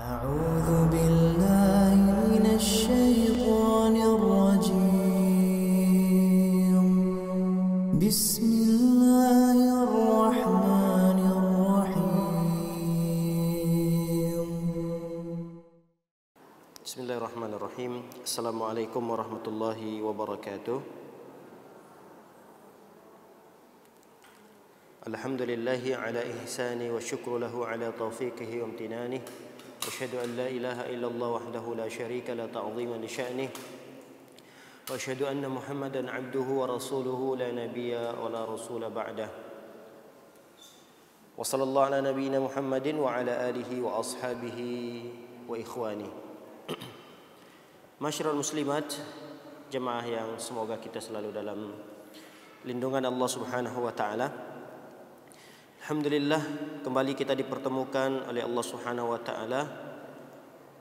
أعوذ بالله من الشيطان الرجيم بسم الله الرحمن الرحيم Bismillahirrahmanirrahim. Assalamualaikum warahmatullahi wabarakatuh. Alhamdulillahi ala ihsani wa syukru lahu ala taufiqihi wa amtinani. Asyhadu an la ilaha illallah wahdahu la syarika la ta'ziman li sya'nih. Wa asyhadu anna Muhammadan abduhu wa rasuluhu la nabiyya wa la rasula ba'dah. Wa sallallahu ala nabiyyina Muhammadin wa ala alihi wa ashabihi wa ikhwani. Masyarul muslimat, jemaah yang semoga kita selalu dalam lindungan Allah Subhanahu wa taala. Alhamdulillah, kembali kita dipertemukan oleh Allah Subhanahu wa taala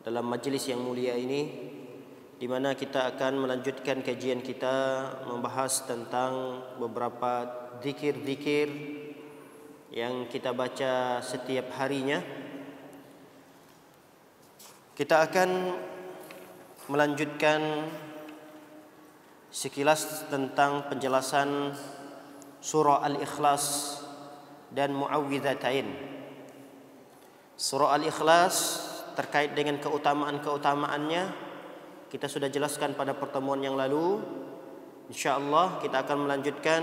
dalam majelis yang mulia ini, di mana kita akan melanjutkan kajian kita membahas tentang beberapa zikir-zikir yang kita baca setiap harinya. Kita akan melanjutkan sekilas tentang penjelasan surah Al-Ikhlas dan Muawwidzatain. Surah Al-Ikhlas terkait dengan keutamaan-keutamaannya kita sudah jelaskan pada pertemuan yang lalu. InsyaAllah kita akan melanjutkan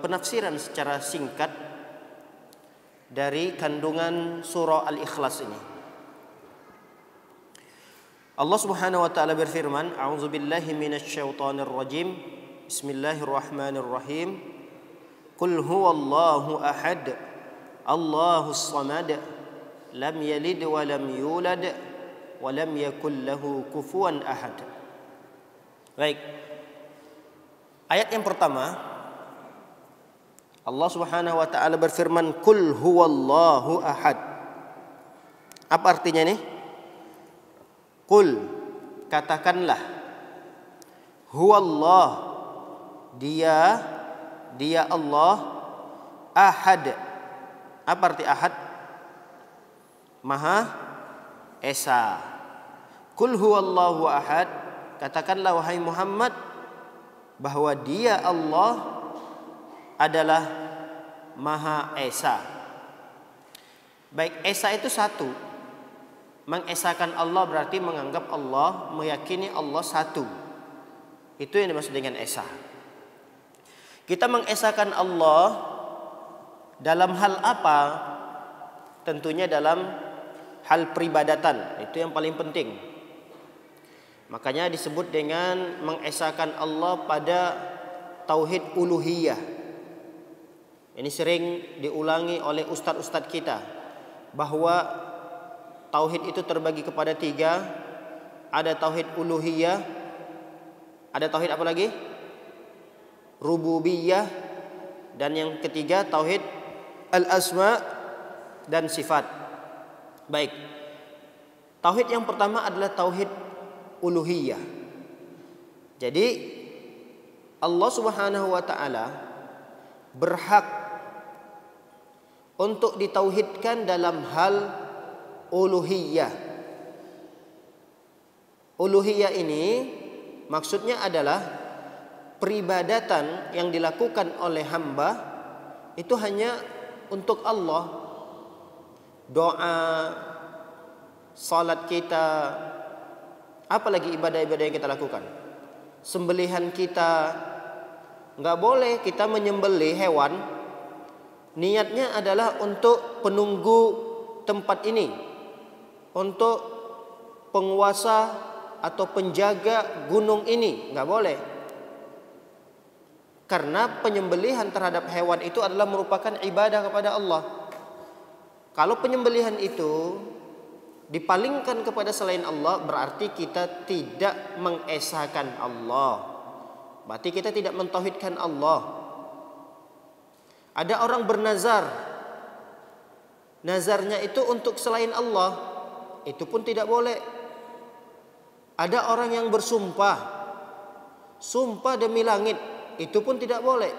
penafsiran secara singkat dari kandungan surah Al-Ikhlas ini. Allah Subhanahu wa taala berfirman, A'udzubillahi minasyaitonir rajim. Bismillahirrahmanirrahim. Qul huwallahu ahad, Allahus samad, lam yalid wa lam yulad wa lam yakul lahu kufuwan ahad. Baik. Ayat yang pertama, Allah Subhanahu wa taala berfirman, Qul huwallahu ahad. Apa artinya ini? Qul, katakanlah, huwallah, dia Allah, ahad. Apa arti ahad? Maha esa. Qul huwallahu ahad, katakanlah wahai Muhammad bahwa dia Allah adalah maha esa. Baik, esa itu satu. Mengesakan Allah berarti menganggap Allah, meyakini Allah satu. Itu yang dimaksud dengan esa. Kita mengesakan Allah dalam hal apa? Tentunya dalam hal peribadatan. Itu yang paling penting. Makanya disebut dengan mengesakan Allah pada tauhid uluhiyah. Ini sering diulangi oleh ustadz-ustadz kita, bahwa tauhid itu terbagi kepada tiga. Ada tauhid uluhiyah, ada tauhid apa lagi? Rububiyah, dan yang ketiga tauhid al-asma dan sifat. Baik. Tauhid yang pertama adalah tauhid uluhiyah. Jadi Allah Subhanahu wa taala berhak untuk ditauhidkan dalam hal uluhiyah. Uluhiyah ini maksudnya adalah peribadatan yang dilakukan oleh hamba itu hanya untuk Allah. Doa, salat kita, apalagi ibadah-ibadah yang kita lakukan. Sembelihan kita, nggak boleh kita menyembelih hewan niatnya adalah untuk penunggu tempat ini, untuk penguasa atau penjaga gunung ini, nggak boleh. Karena penyembelihan terhadap hewan itu adalah merupakan ibadah kepada Allah. Kalau penyembelihan itu dipalingkan kepada selain Allah, berarti kita tidak mengesahkan Allah. Berarti kita tidak mentauhidkan Allah. Ada orang bernazar, nazarnya itu untuk selain Allah, itu pun tidak boleh. Ada orang yang bersumpah, sumpah demi langit, itu pun tidak boleh.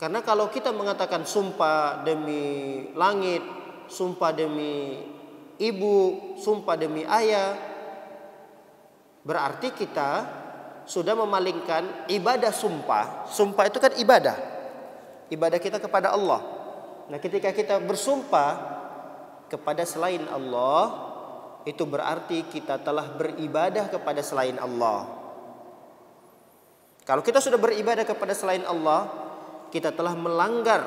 Karena kalau kita mengatakan sumpah demi langit, sumpah demi ibu, sumpah demi ayah, berarti kita sudah memalingkan ibadah sumpah. Sumpah itu kan ibadah. Ibadah kita kepada Allah. Nah, ketika kita bersumpah kepada selain Allah, itu berarti kita telah beribadah kepada selain Allah. Kalau kita sudah beribadah kepada selain Allah, kita telah melanggar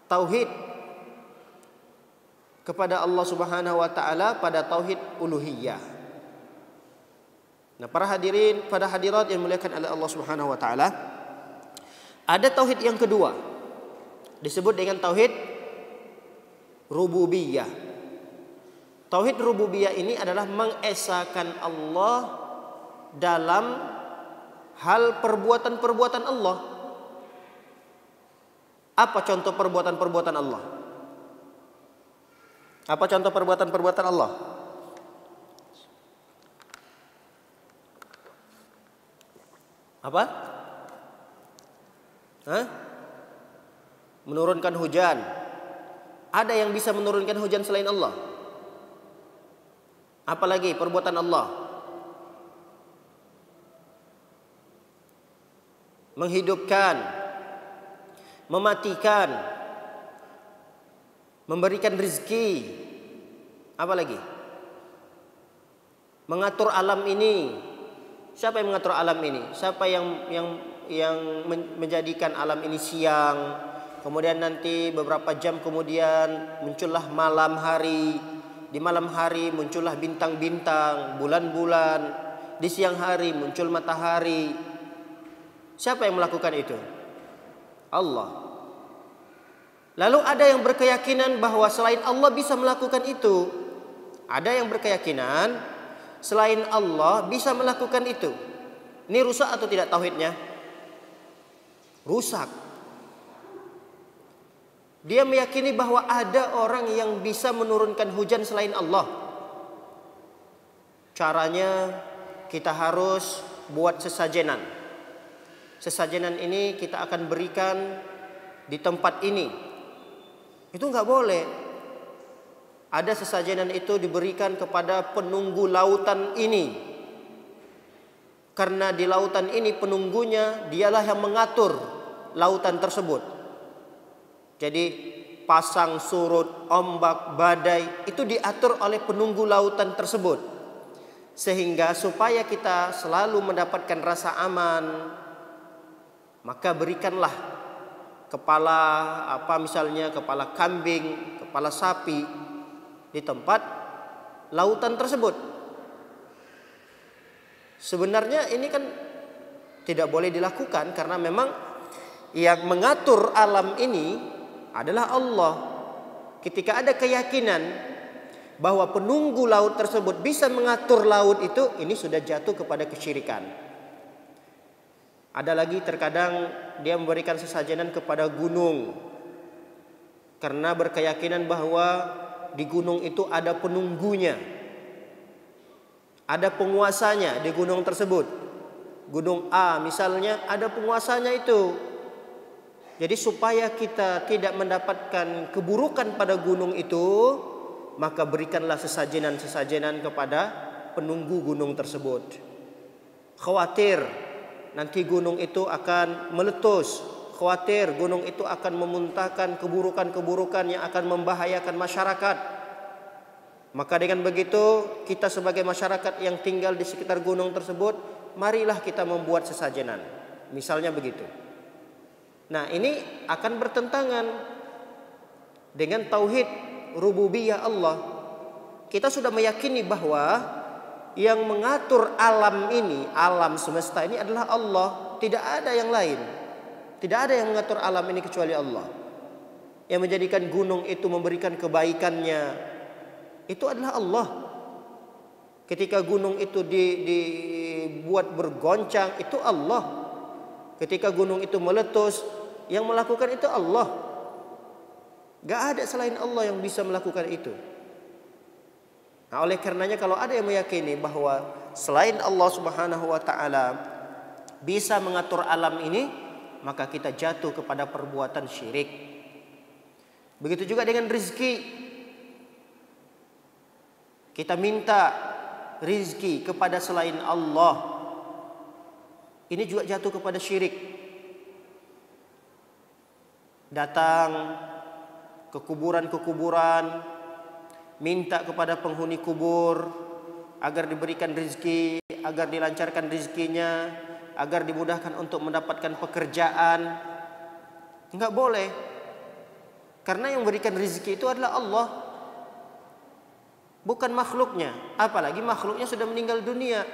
tauhid kepada Allah Subhanahu wa taala pada tauhid uluhiyah. Nah, para hadirin, pada hadirat yang dimuliakan oleh Allah Subhanahu wa taala, ada tauhid yang kedua, disebut dengan tauhid rububiyah. Tauhid rububiyah ini adalah mengesahkan Allah dalam hal perbuatan-perbuatan Allah. Apa contoh perbuatan-perbuatan Allah? Apa contoh perbuatan-perbuatan Allah? Apa? Menurunkan hujan. Ada yang bisa menurunkan hujan selain Allah? Apalagi perbuatan Allah? Menghidupkan, mematikan, memberikan rezeki. Apa lagi? Mengatur alam ini. Siapa yang mengatur alam ini? Siapa yang menjadikan alam ini siang, kemudian nanti beberapa jam kemudian muncullah malam hari, di malam hari muncullah bintang-bintang, bulan-bulan, di siang hari muncul matahari. Siapa yang melakukan itu? Allah. Lalu ada yang berkeyakinan bahwa selain Allah bisa melakukan itu. Ada yang berkeyakinan selain Allah bisa melakukan itu. Ini rusak atau tidak tauhidnya? Rusak. Dia meyakini bahwa ada orang yang bisa menurunkan hujan selain Allah. Caranya kita harus buat sesajenan. Sesajenan ini kita akan berikan di tempat ini. Itu nggak boleh. Ada sesajenan itu diberikan kepada penunggu lautan ini. Karena di lautan ini penunggunya dialah yang mengatur lautan tersebut. Jadi pasang surut, ombak, badai itu diatur oleh penunggu lautan tersebut. Sehingga supaya kita selalu mendapatkan rasa aman, maka berikanlah kepala misalnya kepala kambing, kepala sapi di tempat lautan tersebut. Sebenarnya ini kan tidak boleh dilakukan karena memang yang mengatur alam ini adalah Allah. Ketika ada keyakinan bahwa penunggu laut tersebut bisa mengatur laut itu, ini sudah jatuh kepada kesyirikan. Ada lagi terkadang dia memberikan sesajenan kepada gunung karena berkeyakinan bahwa di gunung itu ada penunggunya, ada penguasanya di gunung tersebut. Gunung A misalnya ada penguasanya itu. Jadi supaya kita tidak mendapatkan keburukan pada gunung itu, maka berikanlah sesajenan-sesajenan kepada penunggu gunung tersebut. Khawatir nanti gunung itu akan meletus, khawatir gunung itu akan memuntahkan keburukan-keburukan yang akan membahayakan masyarakat. Maka dengan begitu kita sebagai masyarakat yang tinggal di sekitar gunung tersebut, marilah kita membuat sesajenan. Misalnya begitu. Nah, ini akan bertentangan dengan tauhid rububiyah Allah. Kita sudah meyakini bahwa yang mengatur alam ini, alam semesta ini adalah Allah. Tidak ada yang lain. Tidak ada yang mengatur alam ini kecuali Allah. Yang menjadikan gunung itu memberikan kebaikannya, itu adalah Allah. Ketika gunung itu dibuat bergoncang, itu Allah. Ketika gunung itu meletus, yang melakukan itu Allah. Gak ada selain Allah yang bisa melakukan itu. Nah, oleh karenanya kalau ada yang meyakini bahwa selain Allah Subhanahu wa taala bisa mengatur alam ini, maka kita jatuh kepada perbuatan syirik. Begitu juga dengan rizki. Kita minta rizki kepada selain Allah, ini juga jatuh kepada syirik. Datang ke kuburan-kuburan, minta kepada penghuni kubur agar diberikan rizki, agar dilancarkan rizkinya, agar dimudahkan untuk mendapatkan pekerjaan. Enggak boleh. Karena yang memberikan rizki itu adalah Allah, bukan makhluknya. Apalagi makhluknya sudah meninggal dunia.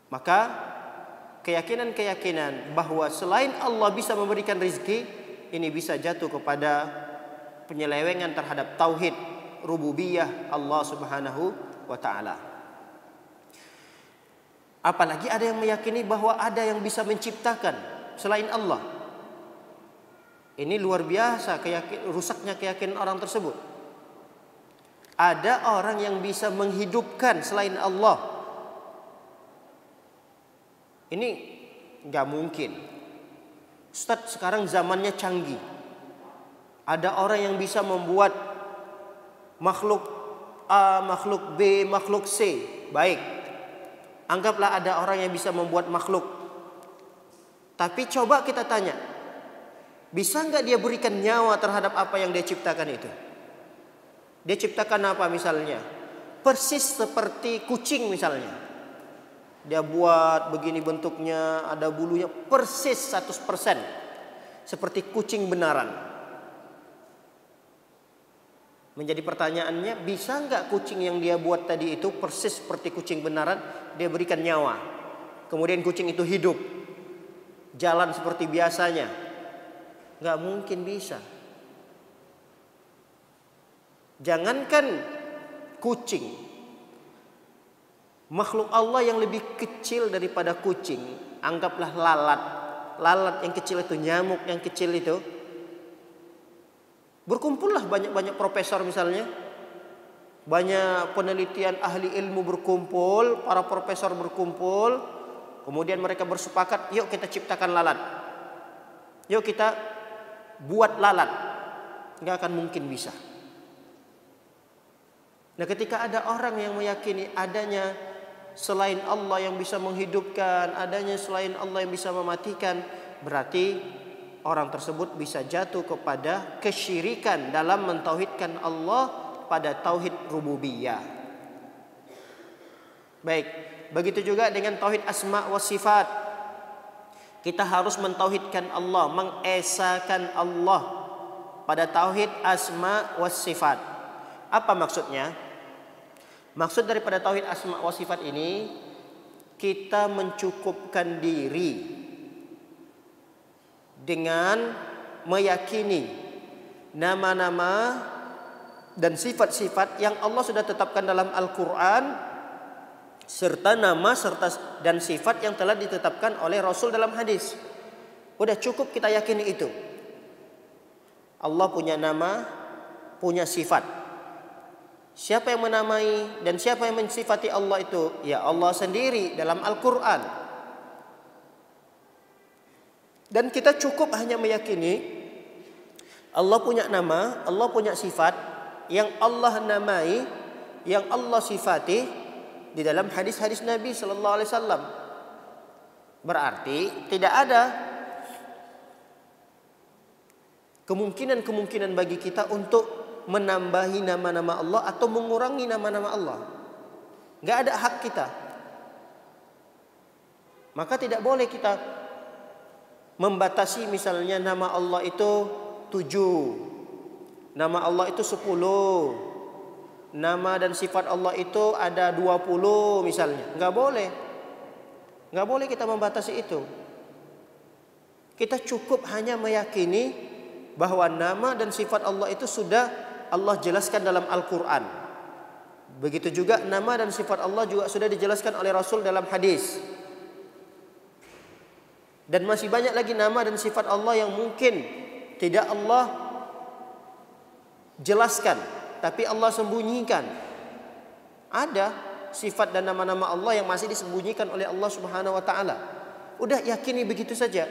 Maka keyakinan-keyakinan bahwa selain Allah bisa memberikan rizki, ini bisa jatuh kepada penyelewengan terhadap tauhid rububiyah Allah Subhanahu wa ta'ala. Apalagi ada yang meyakini bahwa ada yang bisa menciptakan selain Allah. Ini luar biasa rusaknya keyakinan orang tersebut. Ada orang yang bisa menghidupkan selain Allah. Ini nggak mungkin. Ustaz, sekarang zamannya canggih. Ada orang yang bisa membuat makhluk A, makhluk B, makhluk C. Baik, anggaplah ada orang yang bisa membuat makhluk. Tapi coba kita tanya, bisa nggak dia berikan nyawa terhadap apa yang dia ciptakan itu? Dia ciptakan apa misalnya? Persis seperti kucing misalnya. Dia buat begini bentuknya, ada bulunya, persis 100% seperti kucing benaran. Menjadi pertanyaannya, bisa nggak kucing yang dia buat tadi itu persis seperti kucing benaran, dia berikan nyawa, kemudian kucing itu hidup, jalan seperti biasanya? Nggak mungkin bisa. Jangankan kucing, makhluk Allah yang lebih kecil daripada kucing, anggaplah lalat. Lalat yang kecil itu, nyamuk yang kecil itu, berkumpullah banyak-banyak profesor misalnya, banyak penelitian ahli ilmu berkumpul, para profesor berkumpul, kemudian mereka bersepakat, yuk kita ciptakan lalat, yuk kita buat lalat. Nggak akan mungkin bisa. Nah, ketika ada orang yang meyakini adanya selain Allah yang bisa menghidupkan, adanya selain Allah yang bisa mematikan, berarti orang tersebut bisa jatuh kepada kesyirikan dalam mentauhidkan Allah pada tauhid rububiyah. Baik, begitu juga dengan tauhid asma wa sifat. Kita harus mentauhidkan Allah, mengesakan Allah pada tauhid asma wa sifat. Apa maksudnya? Maksud daripada tauhid asma wa sifat ini, kita mencukupkan diri dengan meyakini nama-nama dan sifat-sifat yang Allah sudah tetapkan dalam Al-Quran, serta nama serta dan sifat yang telah ditetapkan oleh Rasul dalam hadis. Udah cukup kita yakini itu. Allah punya nama, punya sifat. Siapa yang menamai dan siapa yang mensifati Allah itu? Ya Allah sendiri dalam Al-Quran. Dan kita cukup hanya meyakini Allah punya nama, Allah punya sifat yang Allah namai, yang Allah sifati di dalam hadis-hadis Nabi Sallallahu Alaihi Wasallam. Berarti tidak ada kemungkinan bagi kita untuk menambahi nama-nama Allah atau mengurangi nama-nama Allah. Nggak ada hak kita. Maka tidak boleh kita membatasi misalnya nama Allah itu 7, nama Allah itu 10, nama dan sifat Allah itu ada 20 misalnya. Nggak boleh. Nggak boleh kita membatasi itu. Kita cukup hanya meyakini bahwa nama dan sifat Allah itu sudah Allah jelaskan dalam Al-Quran. Begitu juga nama dan sifat Allah juga sudah dijelaskan oleh Rasul dalam hadis. Dan masih banyak lagi nama dan sifat Allah yang mungkin tidak Allah jelaskan, tapi Allah sembunyikan. Ada sifat dan nama-nama Allah yang masih disembunyikan oleh Allah Subhanahu wa ta'ala. Udah yakini begitu saja.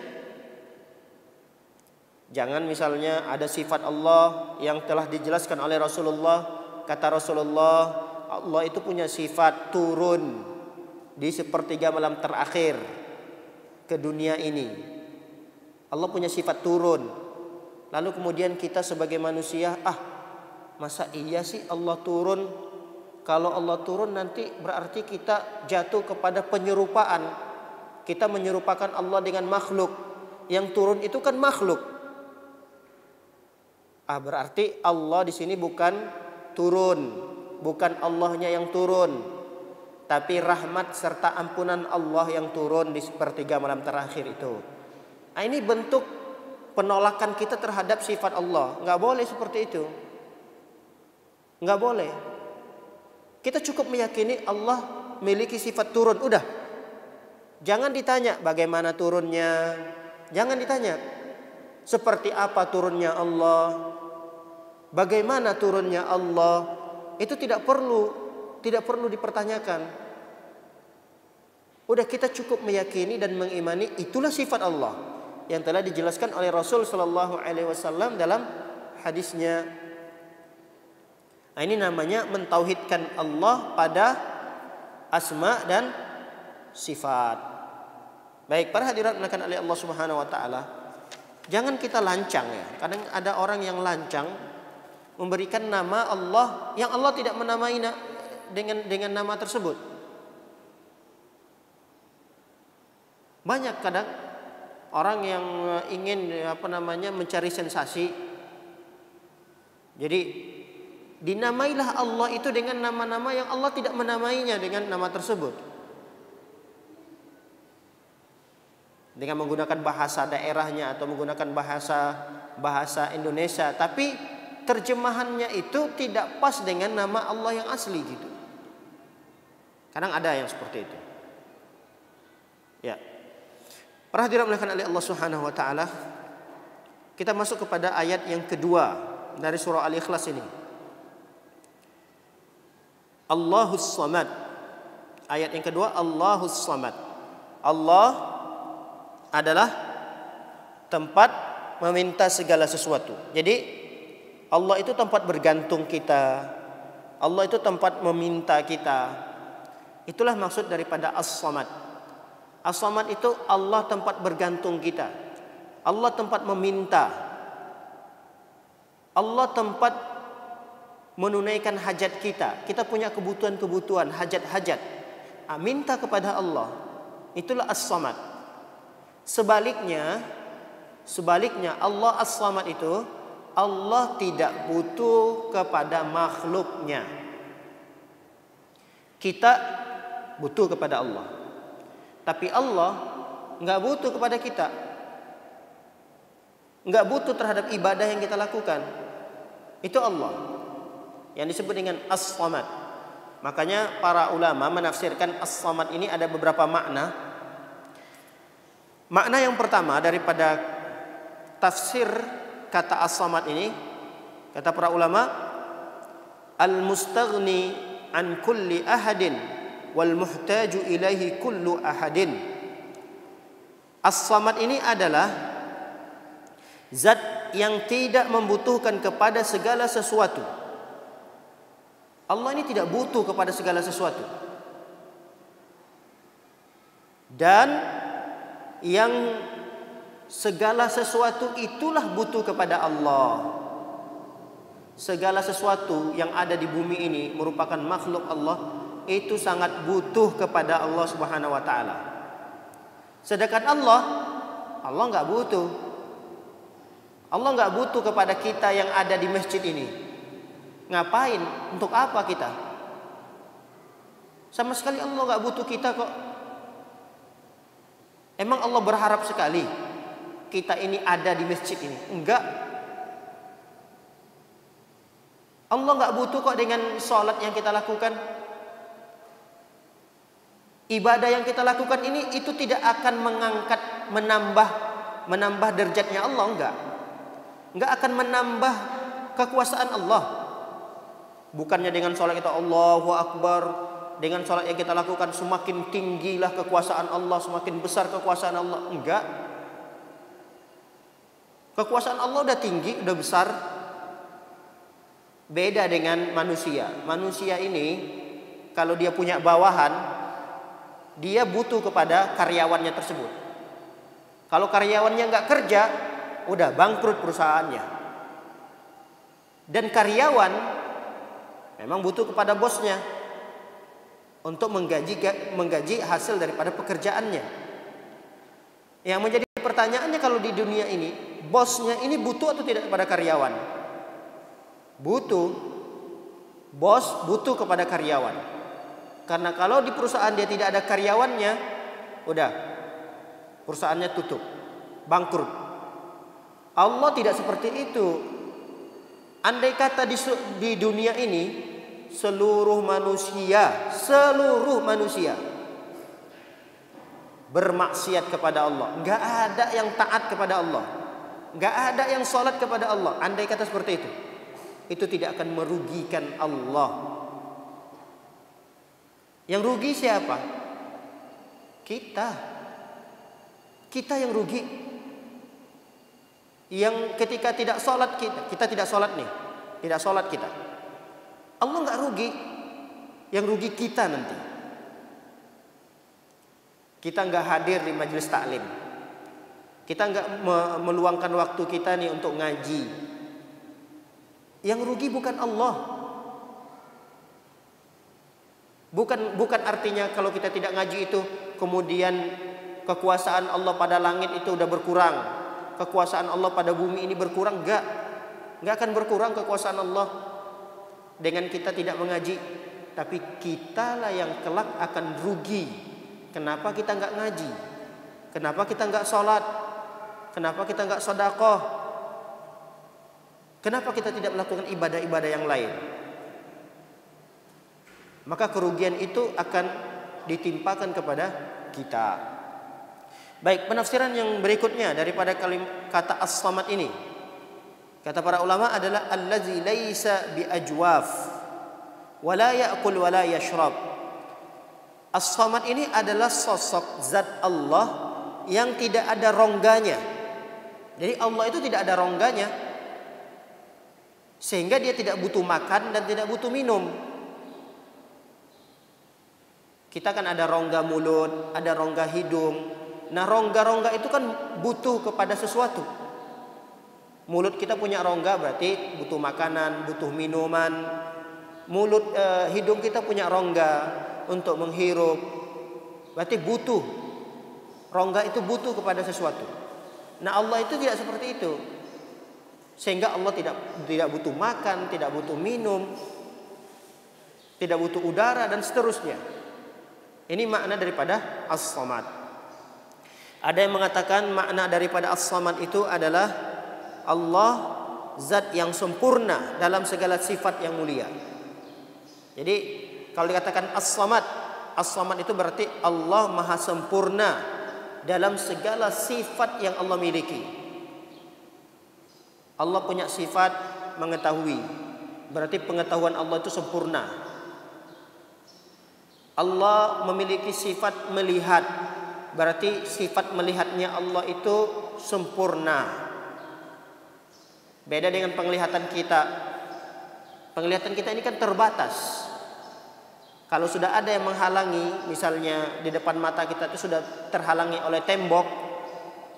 Jangan misalnya ada sifat Allah yang telah dijelaskan oleh Rasulullah. Kata Rasulullah, Allah itu punya sifat turun di sepertiga malam terakhir ke dunia ini. Allah punya sifat turun. Lalu kemudian kita sebagai manusia, masa iya sih Allah turun? Kalau Allah turun nanti berarti kita jatuh kepada penyerupaan. Kita menyerupakan Allah dengan makhluk. Yang turun itu kan makhluk. Berarti Allah di sini bukan turun, bukan Allahnya yang turun, tapi rahmat serta ampunan Allah yang turun di sepertiga malam terakhir itu. Ini bentuk penolakan kita terhadap sifat Allah. Nggak boleh seperti itu. Nggak boleh. Kita cukup meyakini Allah memiliki sifat turun. Udah. Jangan ditanya bagaimana turunnya. Jangan ditanya seperti apa turunnya Allah. Bagaimana turunnya Allah. Itu tidak perlu dipertanyakan. Udah, kita cukup meyakini dan mengimani itulah sifat Allah yang telah dijelaskan oleh Rasul sallallahu alaihi wasallam dalam hadisnya. Ini namanya mentauhidkan Allah pada asma dan sifat. Baik, para hadirat dimuliakan oleh Allah Subhanahu wa taala. Jangan kita lancang ya. Kadang ada orang yang lancang memberikan nama Allah yang Allah tidak menamai dengan nama tersebut. Banyak kadang orang yang ingin mencari sensasi. Jadi dinamailah Allah itu dengan nama-nama yang Allah tidak menamainya dengan nama tersebut. Dengan menggunakan bahasa daerahnya atau menggunakan bahasa Indonesia, tapi terjemahannya itu tidak pas dengan nama Allah yang asli gitu. Kadang ada yang seperti itu. Ya. Para hadirin oleh Allah Subhanahu wa taala, kita masuk kepada ayat yang kedua dari surah Al-Ikhlas ini. Allahus Samad. Ayat yang kedua, Allahus Samad. Allah adalah tempat meminta segala sesuatu. Jadi Allah itu tempat bergantung kita. Allah itu tempat meminta kita. Itulah maksud daripada As-Samad. As-Samad itu Allah tempat bergantung kita. Allah tempat meminta. Allah tempat menunaikan hajat kita. Kita punya kebutuhan-kebutuhan, hajat-hajat. Minta kepada Allah. Itulah As-Samad. Sebaliknya Allah As-Samad itu, Allah tidak butuh kepada makhluknya. Kita butuh kepada Allah. Tapi Allah nggak butuh kepada kita. Nggak butuh terhadap ibadah yang kita lakukan. Itu Allah yang disebut dengan As-Samad. Makanya para ulama menafsirkan As-Samad ini ada beberapa makna. Makna yang pertama daripada tafsir kata As-Samad ini, kata para ulama, al-mustaghni an kulli ahadin wal muhtaju ilaihi kullu ahadin. As-Samad ini adalah zat yang tidak membutuhkan kepada segala sesuatu. Allah ini tidak butuh kepada segala sesuatu. Dan yang segala sesuatu itulah butuh kepada Allah. Segala sesuatu yang ada di bumi ini merupakan makhluk Allah, itu sangat butuh kepada Allah Subhanahu wa taala. Sedangkan Allah enggak butuh. Allah enggak butuh kepada kita yang ada di masjid ini. Ngapain? Untuk apa kita? Sama sekali Allah enggak butuh kita kok. Emang Allah berharap sekali kita ini ada di masjid ini? Enggak. Allah enggak butuh kok dengan sholat yang kita lakukan. Ibadah yang kita lakukan ini itu tidak akan mengangkat, menambah derajatnya Allah, enggak. Enggak akan menambah kekuasaan Allah. Bukannya dengan sholat kita Allahu Akbar, dengan sholat yang kita lakukan semakin tinggilah kekuasaan Allah, semakin besar kekuasaan Allah. Enggak. Kekuasaan Allah udah tinggi, udah besar. Beda dengan manusia. Manusia ini kalau dia punya bawahan, dia butuh kepada karyawannya tersebut. Kalau karyawannya nggak kerja, udah bangkrut perusahaannya. Dan karyawan memang butuh kepada bosnya untuk menggaji hasil daripada pekerjaannya. Yang menjadi pertanyaannya, kalau di dunia ini bosnya ini butuh atau tidak kepada karyawan? Butuh. Bos butuh kepada karyawan. Karena kalau di perusahaan dia tidak ada karyawannya, udah perusahaannya tutup, bangkrut. Allah tidak seperti itu. Andai kata di dunia ini seluruh manusia bermaksiat kepada Allah, nggak ada yang taat kepada Allah, nggak ada yang sholat kepada Allah. Andai kata seperti itu tidak akan merugikan Allah. Yang rugi siapa? Kita yang rugi. Yang ketika tidak sholat kita tidak sholat nih, tidak sholat kita, Allah nggak rugi. Yang rugi kita nanti. Kita nggak hadir di majelis taklim, kita nggak meluangkan waktu kita nih untuk ngaji. Yang rugi bukan Allah. Bukan artinya kalau kita tidak ngaji itu kemudian kekuasaan Allah pada langit itu udah berkurang, kekuasaan Allah pada bumi ini berkurang. Nggak akan berkurang kekuasaan Allah dengan kita tidak mengaji. Tapi kitalah yang kelak akan rugi. Kenapa kita nggak ngaji? Kenapa kita nggak sholat? Kenapa kita nggak sedekah? Kenapa kita tidak melakukan ibadah-ibadah yang lain? Maka kerugian itu akan ditimpakan kepada kita. Baik, penafsiran yang berikutnya daripada kata as-samad ini, kata para ulama adalah allazi laisa bi ajwaf wa la ya'kul wa la yashrab. As-samad ini adalah sosok zat Allah yang tidak ada rongganya. Jadi Allah itu tidak ada rongganya, sehingga dia tidak butuh makan dan tidak butuh minum. Kita kan ada rongga mulut, ada rongga hidung. Nah, rongga-rongga itu kan butuh kepada sesuatu. Mulut kita punya rongga berarti butuh makanan, butuh minuman. Hidung kita punya rongga untuk menghirup, berarti butuh. Rongga itu butuh kepada sesuatu. Nah, Allah itu tidak seperti itu. Sehingga Allah tidak butuh makan, tidak butuh minum, tidak butuh udara dan seterusnya. Ini makna daripada as-samad. Ada yang mengatakan makna daripada as-samad itu adalah Allah zat yang sempurna dalam segala sifat yang mulia. Jadi kalau dikatakan as-samad, as-samad itu berarti Allah maha sempurna dalam segala sifat yang Allah miliki. Allah punya sifat mengetahui, berarti pengetahuan Allah itu sempurna. Allah memiliki sifat melihat, berarti sifat melihatnya Allah itu sempurna. Beda dengan penglihatan kita. Penglihatan kita ini kan terbatas. Kalau sudah ada yang menghalangi, misalnya di depan mata kita itu sudah terhalangi oleh tembok,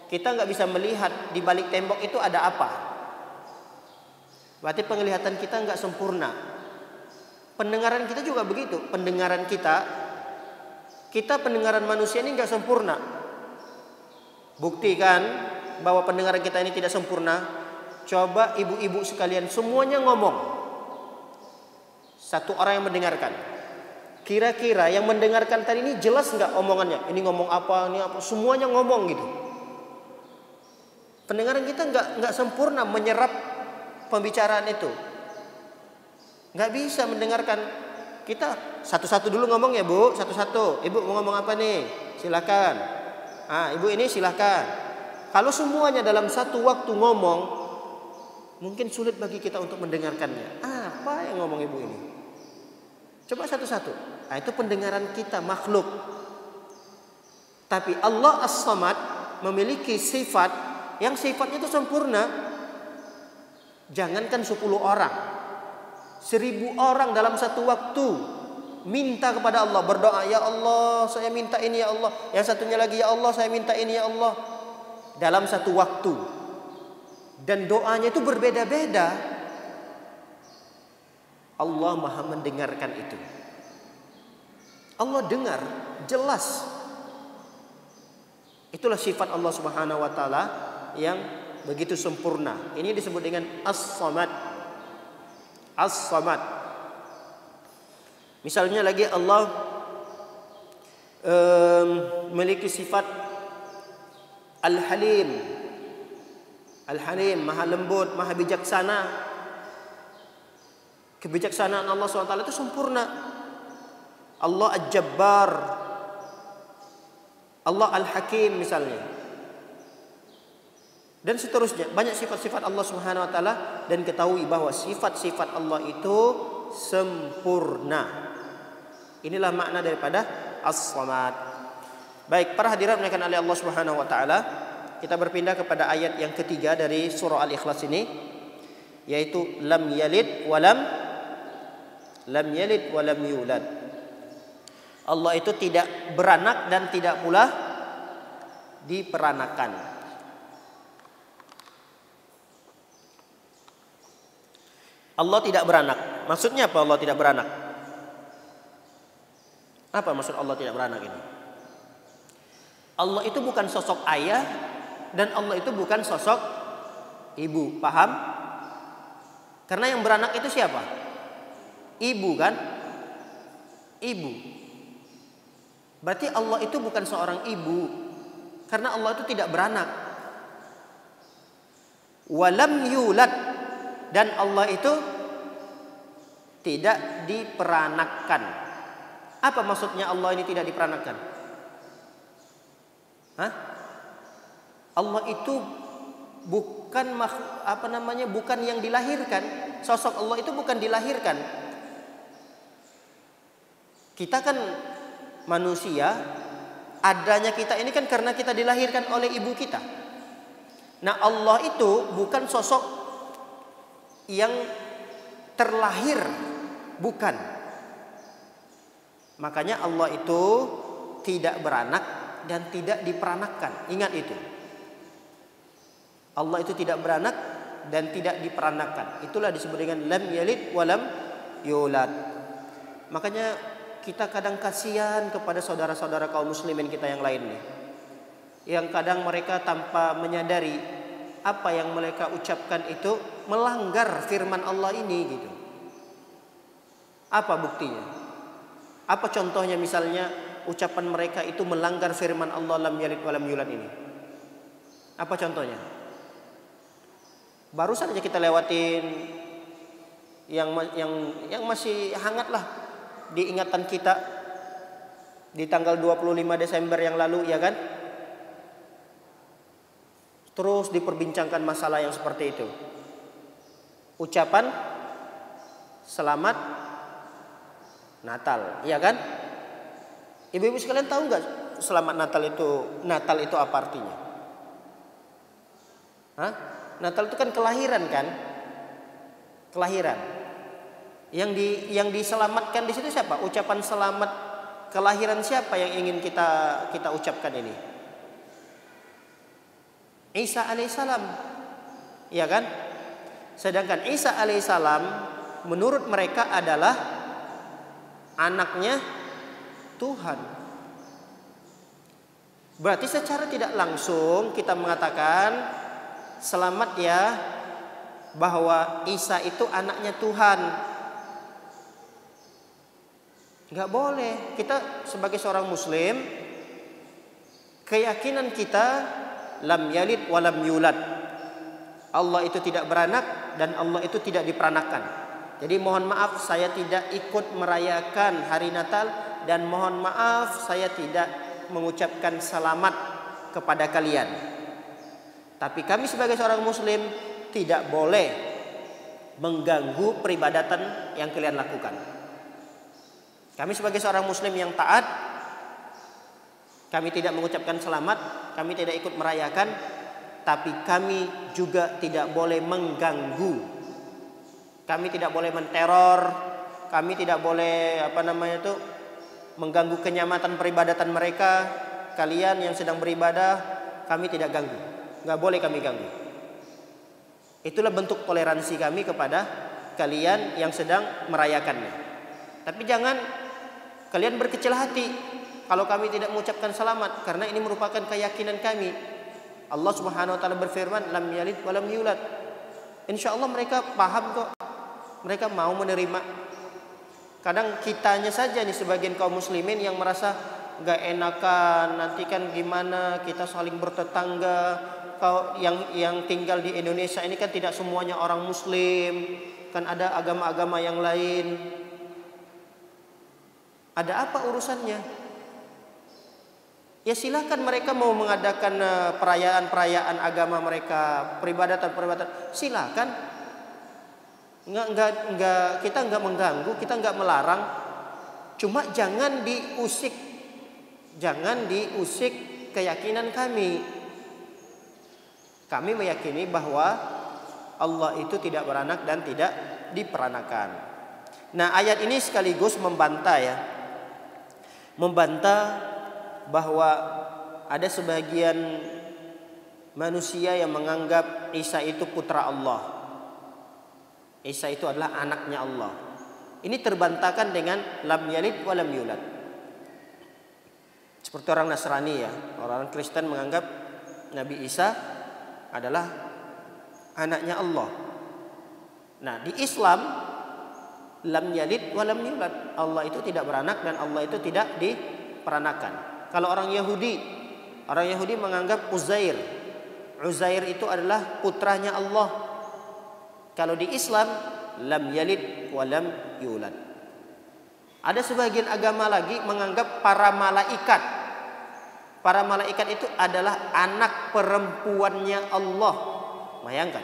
kita nggak bisa melihat di balik tembok itu ada apa. Berarti penglihatan kita nggak sempurna. Pendengaran kita juga begitu. Pendengaran kita pendengaran manusia ini nggak sempurna. Buktikan bahwa pendengaran kita ini tidak sempurna. Coba ibu-ibu sekalian semuanya ngomong. Satu orang yang mendengarkan. Kira-kira yang mendengarkan tadi ini jelas nggak omongannya? Ini ngomong apa? Ini apa? Semuanya ngomong gitu. Pendengaran kita nggak sempurna menyerap pembicaraan itu. Nggak bisa mendengarkan. Kita satu-satu dulu ngomong ya Bu, satu-satu. Ibu mau ngomong apa nih? Silakan. Ibu ini silakan. Kalau semuanya dalam satu waktu ngomong, mungkin sulit bagi kita untuk mendengarkannya. Apa yang ngomong ibu ini? Coba satu-satu. Itu pendengaran kita makhluk. Tapi Allah As-Samad memiliki sifat yang sifatnya itu sempurna. Jangankan 10 orang, 1000 orang dalam satu waktu minta kepada Allah, berdoa, ya Allah saya minta ini ya Allah, yang satunya lagi ya Allah saya minta ini ya Allah, dalam satu waktu, dan doanya itu berbeda-beda. Allah Maha mendengarkan itu. Allah dengar jelas. Itulah sifat Allah Subhanahu wa taala yang begitu sempurna. Ini disebut dengan As-Samad. As-Samad. Misalnya lagi Allah memiliki sifat Al-Halim. Al-Halim, maha lembut, maha bijaksana. Kebijaksanaan Allah SWT itu sempurna. Allah Al-Jabbar, Allah Al-Hakim misalnya, dan seterusnya. Banyak sifat-sifat Allah Subhanahu wa taala, dan ketahui bahwa sifat-sifat Allah itu sempurna. Inilah makna daripada As-Samad. Baik, para hadirat yang dimuliakan oleh Allah Subhanahu wa taala, kita berpindah kepada ayat yang ketiga dari surah Al-Ikhlas ini, yaitu lam yalid walam yulad. Allah itu tidak beranak dan tidak pula diperanakan. Allah tidak beranak. Maksudnya apa Allah tidak beranak? Apa maksud Allah tidak beranak ini? Allah itu bukan sosok ayah dan Allah itu bukan sosok ibu. Paham? Karena yang beranak itu siapa? Ibu kan? Ibu. Berarti Allah itu bukan seorang ibu, karena Allah itu tidak beranak. Walam yulad, dan Allah itu tidak diperanakkan. Apa maksudnya Allah ini tidak diperanakkan? Hah? Allah itu bukan bukan yang dilahirkan. Sosok Allah itu bukan dilahirkan. Kita kan manusia, adanya kita ini kan karena kita dilahirkan oleh ibu kita. Nah, Allah itu bukan sosok yang terlahir, bukan. Makanya Allah itu tidak beranak dan tidak diperanakkan. Ingat itu. Allah itu tidak beranak dan tidak diperanakkan. Itulah disebut dengan lam yalid walam yulad. Makanya kita kadang kasihan kepada saudara-saudara kaum muslimin kita yang lainnya, yang kadang mereka tanpa menyadari apa yang mereka ucapkan itu melanggar firman Allah ini gitu. Apa buktinya? Apa contohnya? Misalnya ucapan mereka itu melanggar firman Allah lam yalid walam yulad ini. Apa contohnya? Baru saja kita lewatin yang masih hangat lah diingatan kita di tanggal 25 Desember yang lalu, ya kan? Terus diperbincangkan masalah yang seperti itu. Ucapan selamat Natal, ya kan? Ibu-ibu sekalian tahu nggak selamat Natal itu apa artinya? Hah? Natal itu kan kelahiran kan? Kelahiran. Yang diselamatkan di situ siapa? Ucapan selamat kelahiran siapa yang ingin kita ucapkan ini? Isa alaihissalam, ya kan? Sedangkan Isa alaihissalam menurut mereka adalah anaknya Tuhan. Berarti secara tidak langsung kita mengatakan selamat ya, bahwa Isa itu anaknya Tuhan. Enggak boleh. Kita sebagai seorang muslim, keyakinan kita lam yalid walam yulad. Allah itu tidak beranak dan Allah itu tidak diperanakkan. Jadi mohon maaf saya tidak ikut merayakan hari Natal, dan mohon maaf saya tidak mengucapkan selamat kepada kalian. Tapi kami sebagai seorang muslim tidak boleh mengganggu peribadatan yang kalian lakukan. Kami sebagai seorang muslim yang taat, kami tidak mengucapkan selamat, kami tidak ikut merayakan, tapi kami juga tidak boleh mengganggu. Kami tidak boleh menteror, kami tidak boleh mengganggu kenyamanan peribadatan mereka. Kalian yang sedang beribadah, kami tidak ganggu. Nggak boleh kami ganggu. Itulah bentuk toleransi kami kepada kalian yang sedang merayakannya. Tapi jangan kalian berkecil hati kalau kami tidak mengucapkan selamat, karena ini merupakan keyakinan kami. Allah Subhanahu wa taala berfirman, lam yalid wa lam yulad. Insyaallah mereka paham kok. Mereka mau menerima. Kadang kitanya saja nih sebagian kaum muslimin yang merasa enggak enakan, nanti kan gimana kita saling bertetangga. Kau yang tinggal di Indonesia ini kan tidak semuanya orang muslim, kan ada agama-agama yang lain. Ada apa urusannya? Ya silahkan mereka mau mengadakan perayaan-perayaan agama mereka, peribadatan-peribadatan, silahkan. Kita enggak mengganggu, kita enggak melarang. Cuma jangan diusik keyakinan kami. Kami meyakini bahwa Allah itu tidak beranak dan tidak diperanakan. Nah, ayat ini sekaligus membantah bahwa ada sebagian manusia yang menganggap Isa itu putra Allah. Isa itu adalah anaknya Allah. Ini terbantahkan dengan lam yalid wa lam yulad. Seperti orang Nasrani ya, orang Kristen menganggap Nabi Isa adalah anaknya Allah. Nah, di Islam lam yalid wa lam yulad. Allah itu tidak beranak dan Allah itu tidak diperanakan. Kalau orang Yahudi menganggap Uzair itu adalah putranya Allah. Kalau di Islam lam yalid wa lam yulad. Ada sebagian agama lagi menganggap para malaikat itu adalah anak perempuannya Allah. Bayangkan.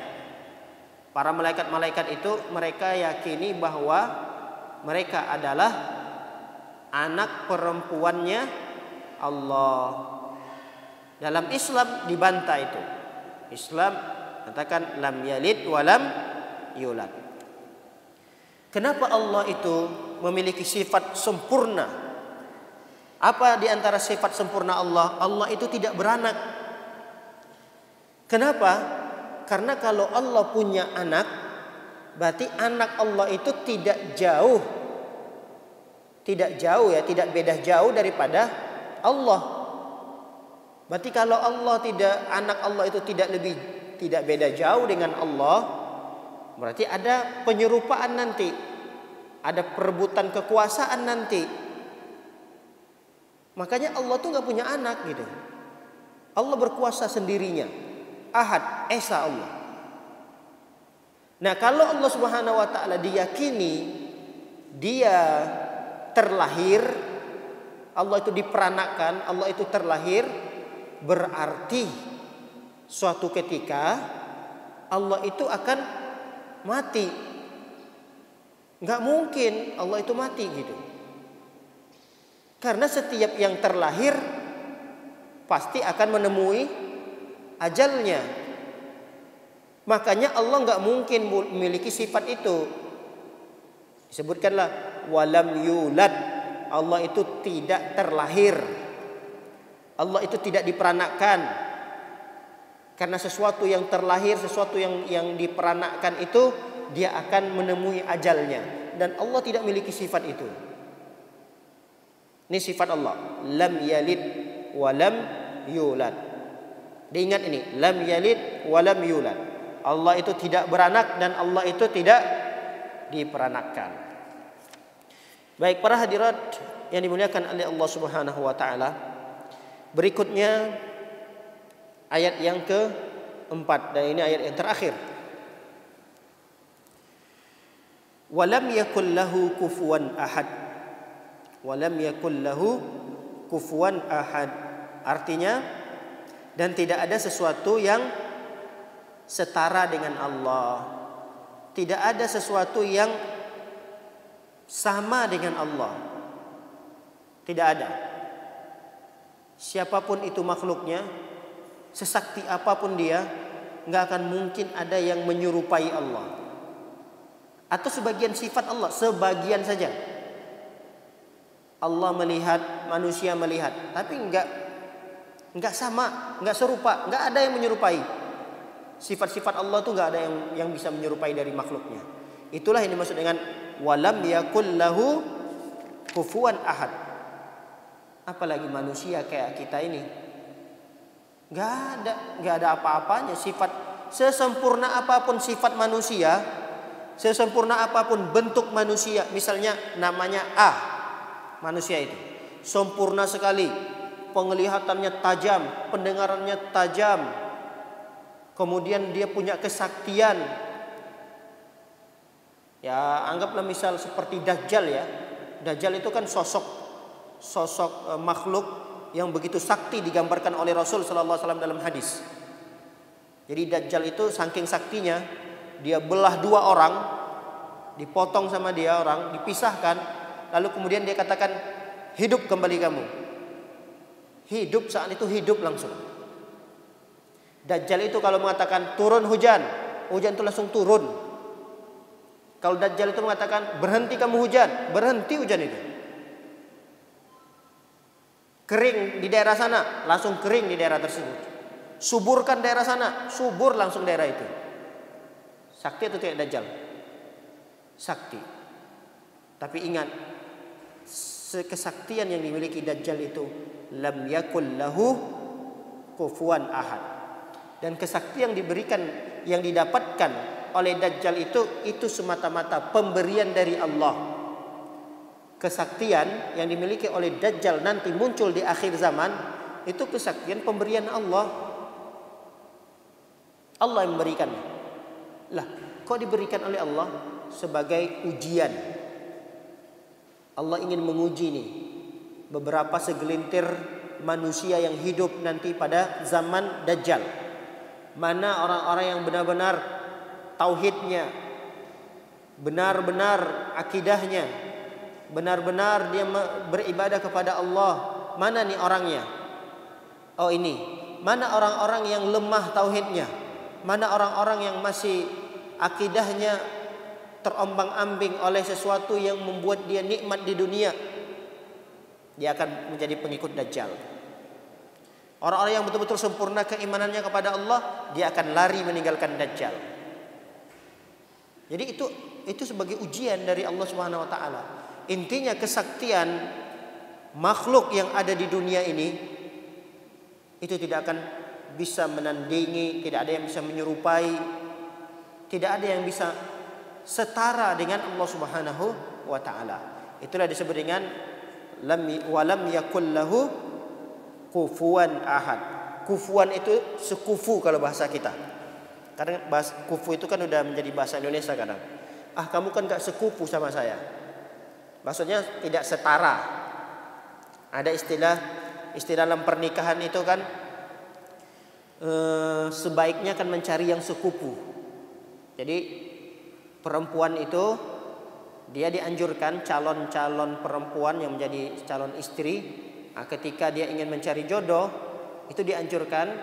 Para malaikat itu mereka yakini bahwa mereka adalah anak perempuannya Allah. Dalam Islam dibantah itu. Islam katakan lam yalid wa lam yulad. Kenapa Allah itu memiliki sifat sempurna? Apa di antara sifat sempurna Allah? Allah itu tidak beranak. Kenapa? Karena kalau Allah punya anak, berarti anak Allah itu tidak beda jauh daripada Allah. Berarti kalau anak Allah itu tidak beda jauh dengan Allah, berarti ada penyerupaan nanti, ada perebutan kekuasaan nanti. Makanya Allah tuh nggak punya anak gitu. Allah berkuasa sendirinya, Ahad, Esa Allah. Nah, kalau Allah Subhanahu wa taala diyakini dia terlahir, Allah itu diperanakan, Allah itu terlahir, berarti suatu ketika Allah itu akan mati. Nggak mungkin Allah itu mati gitu. Karena setiap yang terlahir pasti akan menemui ajalnya. Makanya Allah nggak mungkin memiliki sifat itu. Disebutkanlah walam yulad. Allah itu tidak terlahir. Allah itu tidak diperanakkan. Karena sesuatu yang terlahir, sesuatu yang diperanakkan itu dia akan menemui ajalnya. Dan Allah tidak memiliki sifat itu. Ini sifat Allah. Lam yalid wa lam yulad. Diingat ini, lam yalid wa lam yulad. Allah itu tidak beranak dan Allah itu tidak diperanakkan. Baik para hadirat yang dimuliakan oleh Allah Subhanahu wa taala. Berikutnya ayat yang keempat, dan ini ayat yang terakhir. Walam yakul lahu kufuwan ahad. Walam yakul lahu kufuwan ahad. Artinya, dan tidak ada sesuatu yang setara dengan Allah. Tidak ada sesuatu yang sama dengan Allah. Tidak ada. Siapapun itu makhluknya, sesakti apapun dia, nggak akan mungkin ada yang menyerupai Allah. Atau sebagian sifat Allah, sebagian saja. Allah melihat, manusia melihat, tapi nggak sama, nggak serupa, nggak ada yang menyerupai. Sifat-sifat Allah tuh nggak ada yang bisa menyerupai dari makhluknya. Itulah yang dimaksud dengan walam yakul lahu kufuwan ahad. Apalagi manusia kayak kita ini, nggak ada apa-apanya. Sifat sesempurna apapun sifat manusia, sesempurna apapun bentuk manusia, misalnya namanya A, manusia itu sempurna sekali, penglihatannya tajam, pendengarannya tajam, kemudian dia punya kesaktian. Ya, anggaplah misal seperti Dajjal ya. Dajjal itu kan sosok makhluk yang begitu sakti digambarkan oleh Rasul sallallahu alaihi wasallam dalam hadis. Jadi Dajjal itu saking saktinya, dia belah dua orang, dipotong sama dia orang, dipisahkan, lalu kemudian dia katakan, hidup kembali kamu. Hidup, saat itu hidup langsung. Dajjal itu kalau mengatakan turun hujan, hujan itu langsung turun. Kalau Dajjal itu mengatakan berhenti kamu hujan, berhenti hujan itu. Kering di daerah sana, langsung kering di daerah tersebut. Suburkan daerah sana, subur langsung daerah itu. Sakti atau tidak Dajjal? Sakti. Tapi ingat, kesaktian yang dimiliki Dajjal itu lam yakul lahu kufuwan ahad. Dan kesaktian yang diberikan, yang didapatkan oleh Dajjal itu semata-mata pemberian dari Allah. Kesaktian yang dimiliki oleh Dajjal nanti muncul di akhir zaman, itu kesaktian pemberian Allah. Allah yang memberikannya. Lah, kok diberikan oleh Allah? Sebagai ujian. Allah ingin menguji nih beberapa segelintir manusia yang hidup nanti pada zaman Dajjal. Mana orang-orang yang benar-benar tauhidnya, benar-benar akidahnya, benar-benar dia beribadah kepada Allah. Mana nih orangnya? Oh ini. Mana orang-orang yang lemah tauhidnya? Mana orang-orang yang masih akidahnya terombang-ambing oleh sesuatu yang membuat dia nikmat di dunia? Dia akan menjadi pengikut Dajjal. Orang-orang yang betul-betul sempurna keimanannya kepada Allah, dia akan lari meninggalkan Dajjal. Jadi itu sebagai ujian dari Allah Subhanahu wa taala. Intinya kesaktian makhluk yang ada di dunia ini itu tidak akan bisa menandingi, tidak ada yang bisa menyerupai, tidak ada yang bisa setara dengan Allah Subhanahu wa taala. Itulah disebut dengan walam yakul lahu kufuwan ahad. Kufuwan itu sekufu kalau bahasa kita. Kadang bahasa kufu itu kan udah menjadi bahasa Indonesia kadang. Ah, kamu kan gak sekufu sama saya. Maksudnya tidak setara. Ada istilah dalam pernikahan itu kan sebaiknya kan mencari yang sekufu. Jadi perempuan itu dia dianjurkan, calon-calon perempuan yang menjadi calon istri, ketika dia ingin mencari jodoh, itu dianjurkan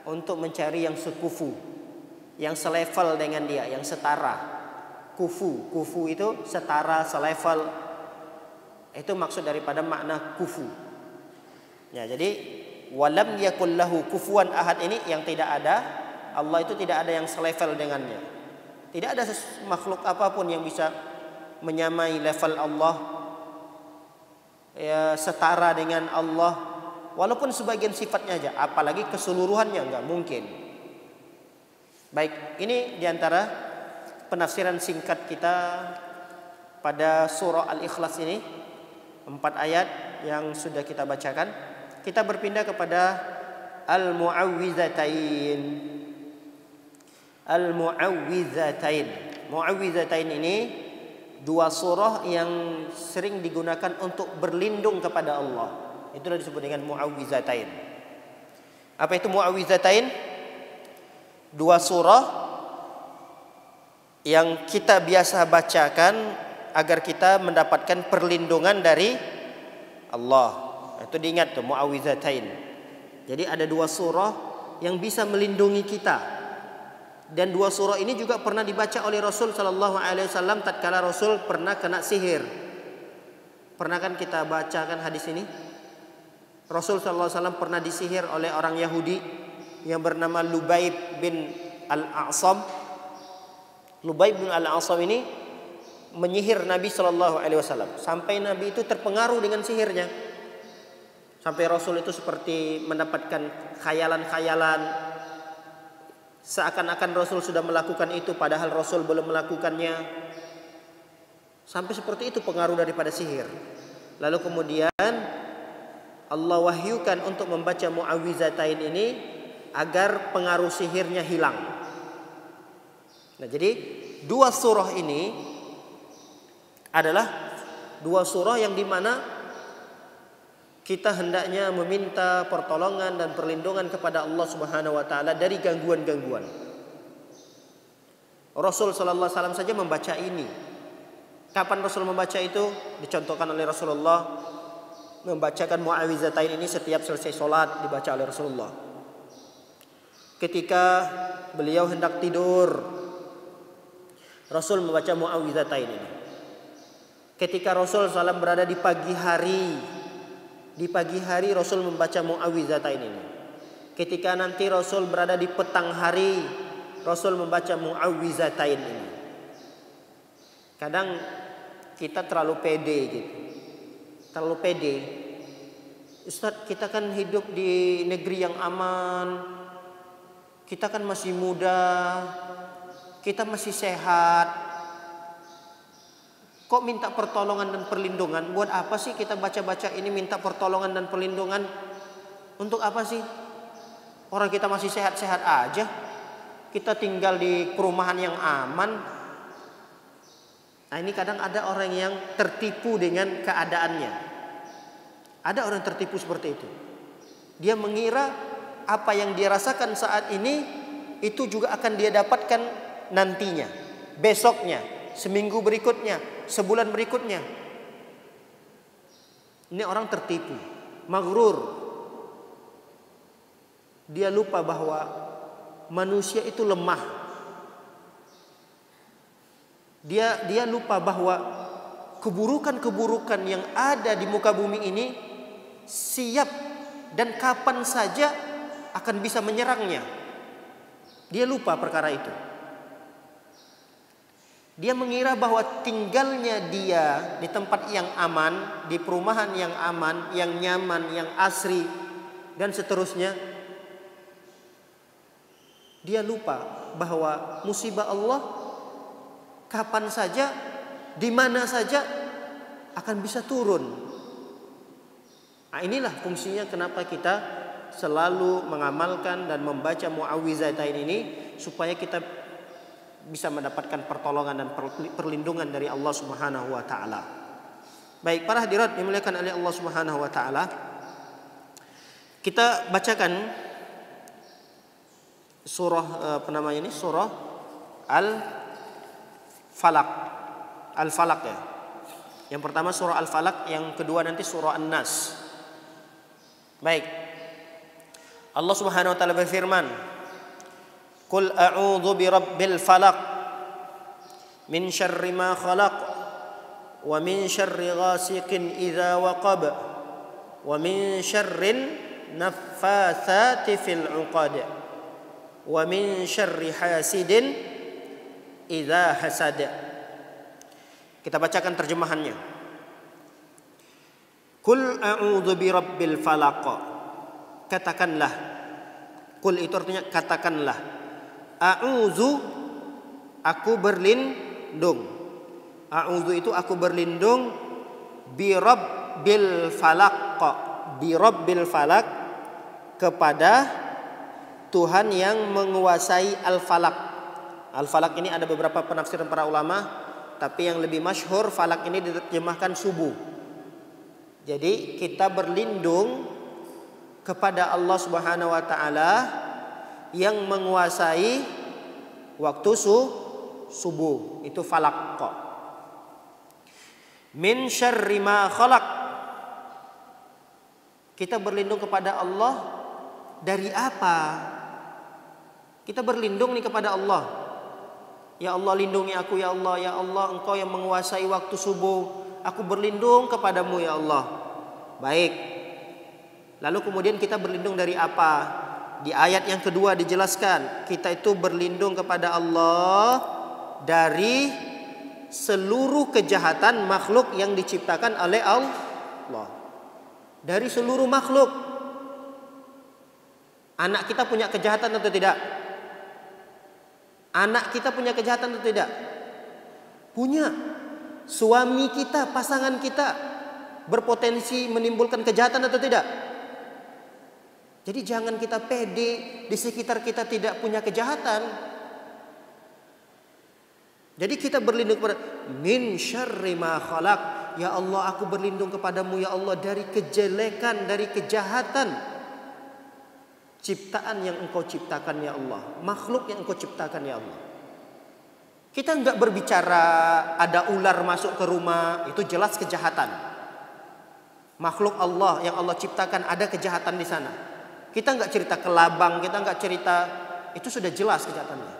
untuk mencari yang sekufu, yang selevel dengan dia, yang setara. Kufu itu setara, selevel. Itu maksud daripada makna kufu. Ya, jadi walam yakul lahu kufuwan ahad ini yang tidak ada, Allah itu tidak ada yang selevel dengannya. Tidak ada makhluk apapun yang bisa menyamai level Allah, ya, setara dengan Allah, walaupun sebagian sifatnya aja, apalagi keseluruhannya enggak mungkin. Baik, ini diantara penafsiran singkat kita pada surah Al-Ikhlas ini, 4 ayat yang sudah kita bacakan. Kita berpindah kepada Al-Mu'awwizatain. Al-Mu'awwizatain. Mu'awwizatain ini 2 surah yang sering digunakan untuk berlindung kepada Allah. Itulah disebut dengan Mu'awwizatain. Apa itu Mu'awwizatain? 2 surah yang kita biasa bacakan agar kita mendapatkan perlindungan dari Allah. Itu diingat tuh Mu'awwizatain. Jadi ada 2 surah yang bisa melindungi kita. Dan dua surah ini juga pernah dibaca oleh Rasul sallallahu alaihi wasallam tatkala Rasul pernah kena sihir. Pernah kan kita bacakan hadis ini? Rasul sallallahu alaihi wasallam pernah disihir oleh orang Yahudi yang bernama Lubaib bin Al-A'sam. Lubaib bin Al-A'sam ini menyihir Nabi sallallahu alaihi wasallam sampai Nabi itu terpengaruh dengan sihirnya. Sampai Rasul itu seperti mendapatkan khayalan-khayalan, seakan-akan Rasul sudah melakukan itu padahal Rasul belum melakukannya. Sampai seperti itu pengaruh daripada sihir. Lalu kemudian Allah wahyukan untuk membaca Mu'awwizatain ini agar pengaruh sihirnya hilang. Nah, jadi dua surah ini adalah dua surah yang dimana kita hendaknya meminta pertolongan dan perlindungan kepada Allah Subhanahu wa taala dari gangguan-gangguan. Rasul sallallahu alaihi wasallam saja membaca ini. Kapan Rasul membaca itu? Dicontohkan oleh Rasulullah membacakan Mu'awwizatain ini setiap selesai sholat dibaca oleh Rasulullah. Ketika beliau hendak tidur, Rasul membaca Mu'awwizatain ini. Ketika Rasul SAW berada di pagi hari Rasul membaca Mu'awwizatain ini. Ketika nanti Rasul berada di petang hari, Rasul membaca Mu'awwizatain ini. Kadang kita terlalu pede gitu. Terlalu pede. Ustaz, kita kan hidup di negeri yang aman. Kita kan masih muda. Kita masih sehat. Kok minta pertolongan dan perlindungan? Buat apa sih kita baca-baca ini minta pertolongan dan perlindungan? Untuk apa sih? Orang kita masih sehat-sehat aja. Kita tinggal di perumahan yang aman. Nah, ini kadang ada orang yang tertipu dengan keadaannya. Ada orang tertipu seperti itu. Dia mengira apa yang dia rasakan saat ini itu juga akan dia dapatkan nantinya, besoknya, seminggu berikutnya, sebulan berikutnya. Ini orang tertipu, maghrur. Dia lupa bahwa manusia itu lemah. Dia lupa bahwa keburukan-keburukan yang ada di muka bumi ini siap dan kapan saja akan bisa menyerangnya. Dia lupa perkara itu. Dia mengira bahwa tinggalnya dia di tempat yang aman, di perumahan yang aman, yang nyaman, yang asri, dan seterusnya. Dia lupa bahwa musibah Allah kapan saja, di mana saja akan bisa turun. Nah, inilah fungsinya kenapa kita selalu mengamalkan dan membaca Mu'awwizatain ini, supaya kita bisa mendapatkan pertolongan dan perlindungan dari Allah Subhanahu wa taala. Baik, para hadirat dimuliakan oleh Allah Subhanahu wa taala. Kita bacakan surah surah Al-Falaq. Al-Falaq ya. Yang pertama surah Al-Falaq, yang kedua nanti surah An-Nas. Baik. Allah Subhanahu wa taala berfirman, "Qul a'udzu birabbil falaq min syarri ma khalaq wa min syarri ghasiqin idza waqab wa min syarrin naffatsati fil 'uqad wa min syarri hasidin idza hasad." Kita bacakan terjemahannya. Qul a'udzu birabbil falaq. Katakanlah. Qul itu artinya katakanlah. A'udzu, aku berlindung. A'udzu itu aku berlindung birabbil falaq. Birabbil falaq, kepada Tuhan yang menguasai al-falaq. Al-falaq ini ada beberapa penafsiran para ulama, tapi yang lebih masyhur falak ini diterjemahkan subuh. Jadi kita berlindung kepada Allah Subhanahu wa taala yang menguasai waktu subuh. Itu falak. Min syarri ma khalaq. Kita berlindung kepada Allah dari apa Kita berlindung nih kepada Allah. Ya Allah, lindungi aku ya Allah. Ya Allah, Engkau yang menguasai waktu subuh. Aku berlindung kepadamu ya Allah. Baik. Lalu kemudian kita berlindung dari apa? Di ayat yang kedua dijelaskan, kita itu berlindung kepada Allah dari seluruh kejahatan makhluk yang diciptakan oleh Allah. Dari seluruh makhluk. Anak kita punya kejahatan atau tidak? Anak kita punya kejahatan atau tidak? Punya. Suami kita, pasangan kita berpotensi menimbulkan kejahatan atau tidak? Jadi jangan kita pede di sekitar kita tidak punya kejahatan. Jadi kita berlindung kepada min syarri ma khalaq. Ya Allah, aku berlindung kepadamu ya Allah dari kejelekan, dari kejahatan ciptaan yang Engkau ciptakan ya Allah, makhluk yang Engkau ciptakan ya Allah. Kita enggak berbicara ada ular masuk ke rumah, itu jelas kejahatan. Makhluk Allah yang Allah ciptakan ada kejahatan di sana. Kita enggak cerita kelabang, kita enggak cerita, itu sudah jelas kejahatannya.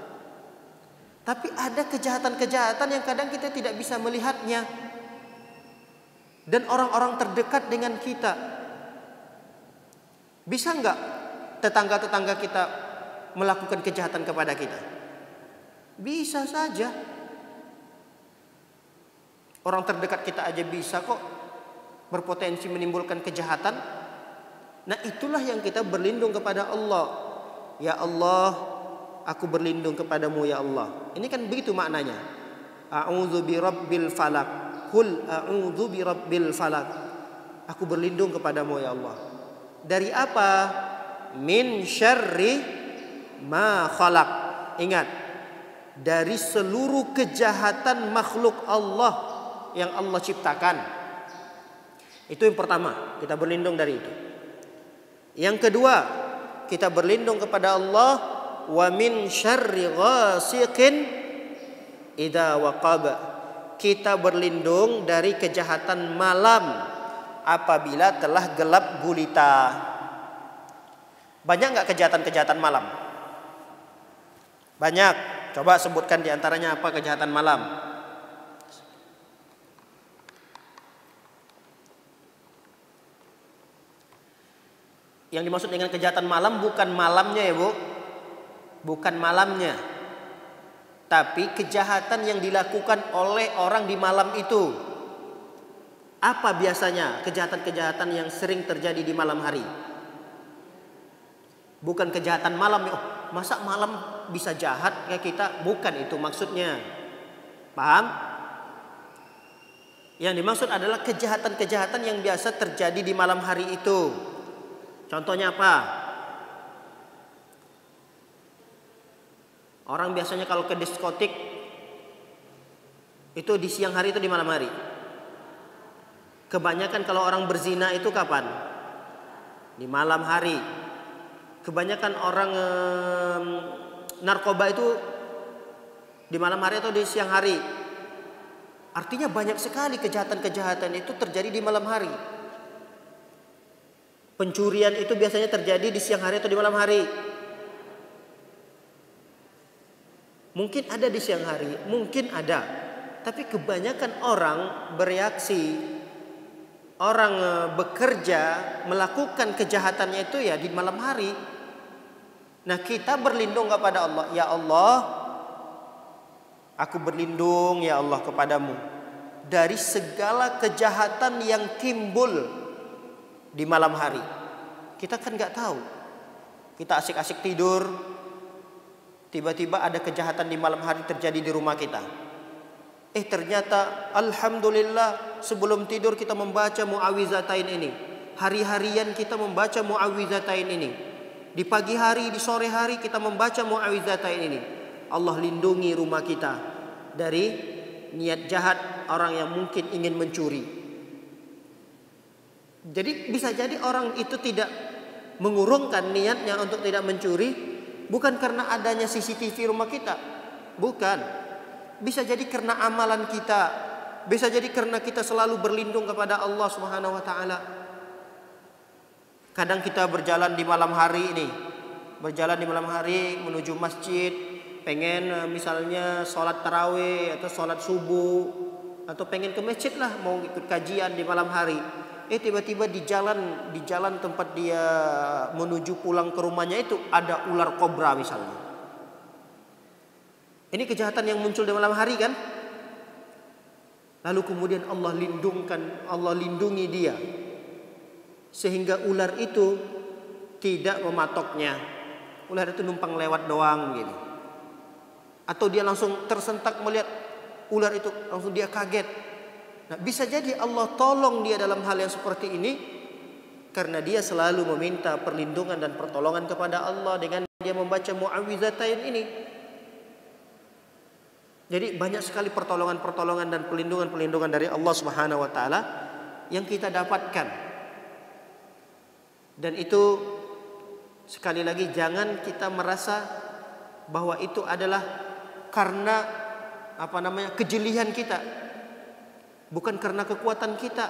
Tapi ada kejahatan-kejahatan yang kadang kita tidak bisa melihatnya. Dan orang-orang terdekat dengan kita. Bisa enggak tetangga-tetangga kita melakukan kejahatan kepada kita? Bisa saja. Orang terdekat kita aja bisa kok berpotensi menimbulkan kejahatan. Nah, itulah yang kita berlindung kepada Allah. Ya Allah, aku berlindung kepadamu ya Allah. Ini kan begitu maknanya. A'udzu birabbil falaq. Qul a'udzu birabbil falaq. Aku berlindung kepadamu ya Allah. Dari apa? Min syarri ma khalaq. Ingat, dari seluruh kejahatan makhluk Allah yang Allah ciptakan. Itu yang pertama, kita berlindung dari itu. Yang kedua, kita berlindung kepada Allah wa min syarri ghasiqin idza waqab. Kita berlindung dari kejahatan malam apabila telah gelap gulita. Banyak nggak kejahatan-kejahatan malam? Banyak. Coba sebutkan diantaranya apa kejahatan malam. Yang dimaksud dengan kejahatan malam bukan malamnya ya Bu. Bukan malamnya. Tapi kejahatan yang dilakukan oleh orang di malam itu. Apa biasanya kejahatan-kejahatan yang sering terjadi di malam hari? Bukan kejahatan malam. Oh, masa malam bisa jahat kayak kita? Bukan itu maksudnya. Paham? Yang dimaksud adalah kejahatan-kejahatan yang biasa terjadi di malam hari itu. Contohnya apa? Orang biasanya kalau ke diskotik itu di siang hari itu di malam hari. Kebanyakan kalau orang berzina itu kapan? Di malam hari. Kebanyakan orang narkoba itu di malam hari atau di siang hari. Artinya banyak sekali kejahatan-kejahatan itu terjadi di malam hari. Pencurian itu biasanya terjadi di siang hari atau di malam hari. Mungkin ada di siang hari, mungkin ada. Tapi kebanyakan orang bereaksi, orang bekerja, melakukan kejahatannya itu ya di malam hari. Nah, kita berlindung kepada Allah. Ya Allah, aku berlindung ya Allah kepadamu dari segala kejahatan yang timbul di malam hari. Kita kan nggak tahu. Kita asik-asik tidur, tiba-tiba ada kejahatan di malam hari terjadi di rumah kita. Ternyata alhamdulillah sebelum tidur kita membaca mu'awwizatain ini. Hari-harian kita membaca mu'awwizatain ini. Di pagi hari, di sore hari kita membaca mu'awwizatain ini. Allah lindungi rumah kita dari niat jahat orang yang mungkin ingin mencuri. Jadi bisa jadi orang itu tidak mengurungkan niatnya untuk tidak mencuri bukan karena adanya CCTV rumah kita. Bukan. Bisa jadi karena amalan kita. Bisa jadi karena kita selalu berlindung kepada Allah Subhanahu wa taala. Kadang kita berjalan di malam hari ini, berjalan di malam hari menuju masjid, pengen misalnya sholat tarawih atau sholat subuh, atau pengen ke masjid lah, mau ikut kajian di malam hari. Tiba-tiba di jalan tempat dia menuju pulang ke rumahnya itu ada ular kobra misalnya. Ini kejahatan yang muncul di malam hari kan? Lalu kemudian Allah lindungi dia sehingga ular itu tidak mematoknya. Ular itu numpang lewat doang begini. Atau dia langsung tersentak melihat ular itu, langsung dia kaget. Nah, bisa jadi Allah tolong dia dalam hal yang seperti ini karena dia selalu meminta perlindungan dan pertolongan kepada Allah dengan dia membaca muawwizatain ini. Jadi banyak sekali pertolongan-pertolongan dan pelindungan-pelindungan dari Allah Subhanahu wa taala yang kita dapatkan. Dan itu sekali lagi jangan kita merasa bahwa itu adalah karena kejelihan kita. Bukan karena kekuatan kita.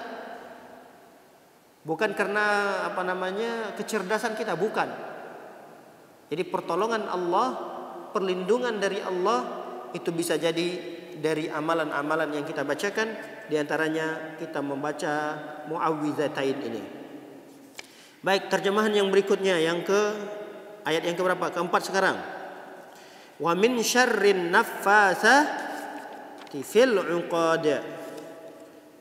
Bukan karena kecerdasan kita, bukan. Jadi pertolongan Allah, perlindungan dari Allah itu bisa jadi dari amalan-amalan yang kita bacakan, di antaranya kita membaca muawwizatain ini. Baik, terjemahan yang berikutnya yang ayat yang keberapa? Keempat sekarang. Wa min syarrin naffatsati fil 'uqad.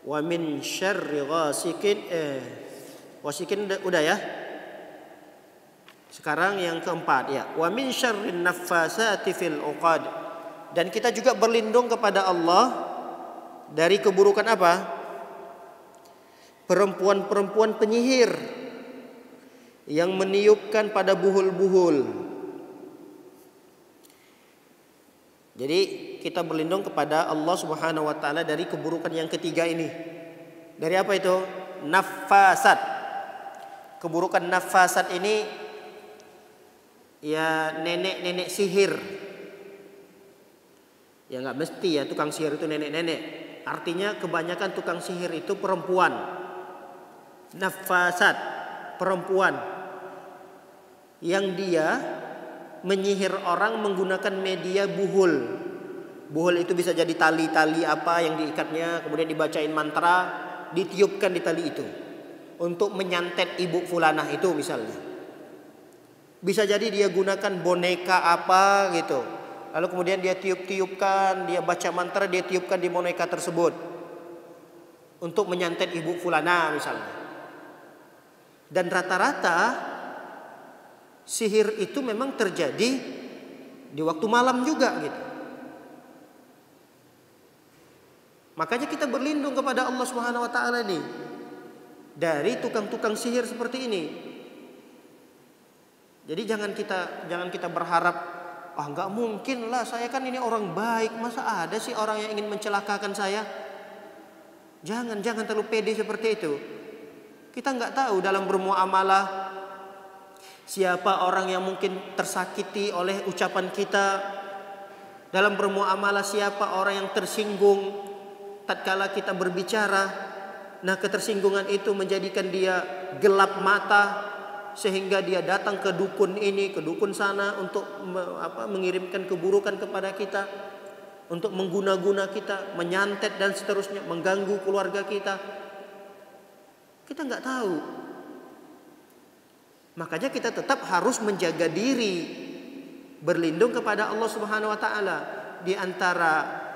Wa min syarri ghasikin wasikin udah ya. Sekarang yang keempat ya. Wa min syarrin naffatsati fil 'uqad. Dan kita juga berlindung kepada Allah dari keburukan apa? Perempuan-perempuan penyihir yang meniupkan pada buhul-buhul. Jadi kita berlindung kepada Allah Subhanahu wa taala dari keburukan yang ketiga ini. Dari apa itu? Nafasat. Keburukan nafasat ini ya nenek-nenek sihir. Ya nggak mesti ya tukang sihir itu nenek-nenek. Artinya kebanyakan tukang sihir itu perempuan. Nafasat, perempuan yang dia menyihir orang menggunakan media buhul. Buhul itu bisa jadi tali-tali apa yang diikatnya, kemudian dibacain mantra, ditiupkan di tali itu untuk menyantet ibu fulanah itu misalnya. Bisa jadi dia gunakan boneka apa gitu. Lalu kemudian dia tiup-tiupkan, dia baca mantra, dia tiupkan di boneka tersebut untuk menyantet ibu fulana misalnya. Dan rata-rata sihir itu memang terjadi di waktu malam juga gitu. Makanya kita berlindung kepada Allah Subhanahu wa taala ini dari tukang-tukang sihir seperti ini. Jadi jangan kita berharap nggak mungkin lah, saya kan ini orang baik, masa ada sih orang yang ingin mencelakakan saya? Jangan terlalu pede seperti itu. Kita nggak tahu dalam bermuamalah siapa orang yang mungkin tersakiti oleh ucapan kita. Dalam bermuamalah siapa orang yang tersinggung tatkala kita berbicara. Nah, ketersinggungan itu menjadikan dia gelap mata sehingga dia datang ke dukun ini, ke dukun sana untuk mengirimkan keburukan kepada kita, untuk mengguna-guna kita, menyantet dan seterusnya, mengganggu keluarga kita. Kita nggak tahu. Makanya kita tetap harus menjaga diri, berlindung kepada Allah Subhanahu wa taala. Di antara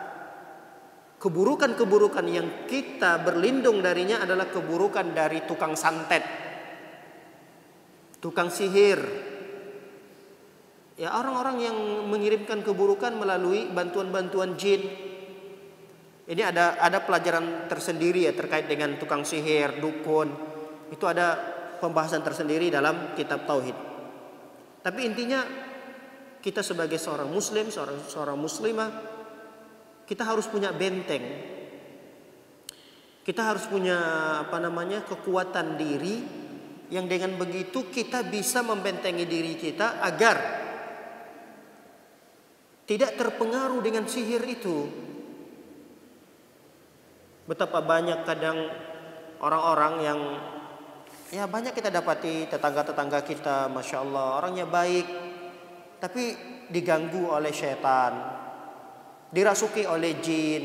keburukan-keburukan yang kita berlindung darinya adalah keburukan dari tukang santet, tukang sihir. Ya, orang-orang yang mengirimkan keburukan melalui bantuan-bantuan jin. Ini ada pelajaran tersendiri ya terkait dengan tukang sihir, dukun. Itu ada pembahasan tersendiri dalam kitab tauhid. Tapi intinya kita sebagai seorang muslim, seorang muslimah, kita harus punya benteng. Kita harus punya kekuatan diri yang dengan begitu kita bisa membentengi diri kita agar tidak terpengaruh dengan sihir itu. Betapa banyak kadang orang-orang yang banyak kita dapati tetangga-tetangga kita, Masya Allah, orangnya baik, tapi diganggu oleh syaitan, dirasuki oleh jin.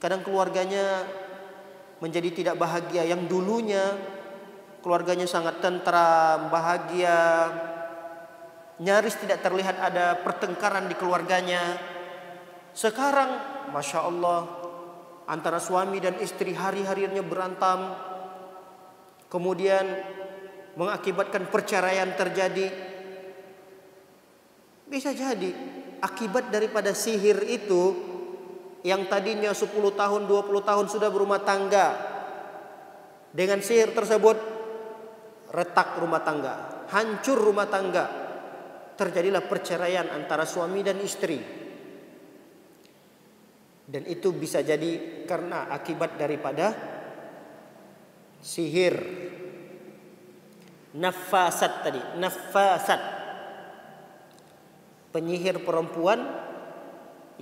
Kadang keluarganya menjadi tidak bahagia. Yang dulunya keluarganya sangat tentram, bahagia, nyaris tidak terlihat ada pertengkaran di keluarganya. Sekarang Masya Allah, antara suami dan istri hari-harinya berantem, kemudian mengakibatkan perceraian terjadi. Bisa jadi akibat daripada sihir itu, yang tadinya 10 tahun 20 tahun sudah berumah tangga, dengan sihir tersebut retak rumah tangga, hancur rumah tangga, terjadilah perceraian antara suami dan istri. Dan itu bisa jadi karena akibat daripada sihir. Nafasat tadi, nafasat, penyihir perempuan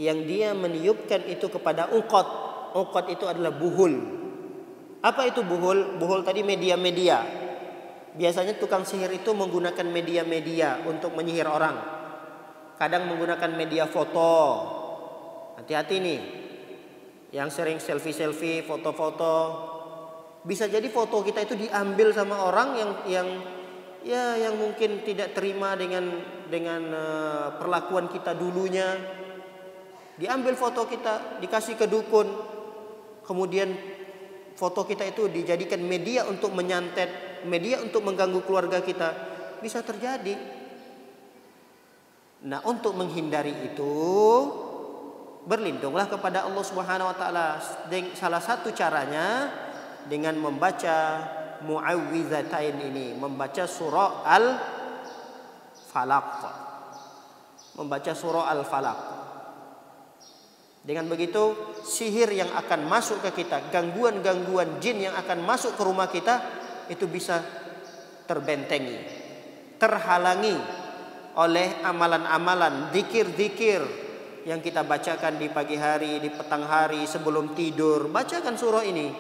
yang dia meniupkan itu kepada uqad. Uqad itu adalah buhul. Apa itu buhul? Buhul tadi media-media. Biasanya tukang sihir itu menggunakan media-media untuk menyihir orang. Kadang menggunakan media foto. Hati-hati nih, yang sering selfie-selfie, foto-foto. Bisa jadi foto kita itu diambil sama orang yang mungkin tidak terima dengan perlakuan kita dulunya. Diambil foto kita, dikasih ke dukun, kemudian foto kita itu dijadikan media untuk menyantet, media untuk mengganggu keluarga kita. Bisa terjadi. Nah, untuk menghindari itu, berlindunglah kepada Allah Subhanahu wa taala. Salah satu caranya dengan membaca muawwizatain ini, membaca surah Al-Falaq. Membaca surah Al-Falaq. Dengan begitu, sihir yang akan masuk ke kita, gangguan-gangguan jin yang akan masuk ke rumah kita, itu bisa terbentengi, terhalangi oleh amalan-amalan, zikir-zikir yang kita bacakan di pagi hari, di petang hari, sebelum tidur. Bacakan surah ini.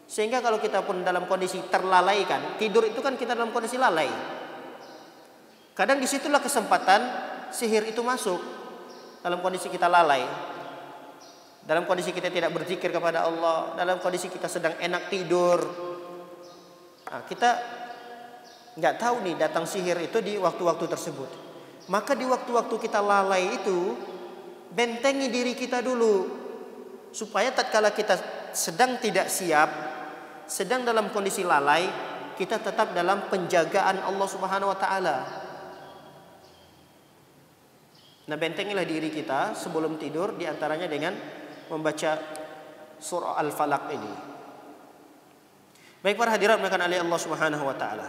Sehingga kalau kita pun dalam kondisi terlalaikan, tidur itu kan kita dalam kondisi lalai. Kadang disitulah kesempatan sihir itu masuk. Dalam kondisi kita lalai, dalam kondisi kita tidak berzikir kepada Allah, dalam kondisi kita sedang enak tidur. Nah, kita nggak tahu nih datang sihir itu di waktu-waktu tersebut. Maka di waktu-waktu kita lalai itu, bentengi diri kita dulu, supaya tatkala kita sedang tidak siap, sedang dalam kondisi lalai, kita tetap dalam penjagaan Allah Subhanahu wa taala. Nah, bentengilah diri kita sebelum tidur, diantaranya dengan membaca surah Al-Falaq ini. Baik para hadirat melakukan oleh Allah Subhanahu wa taala.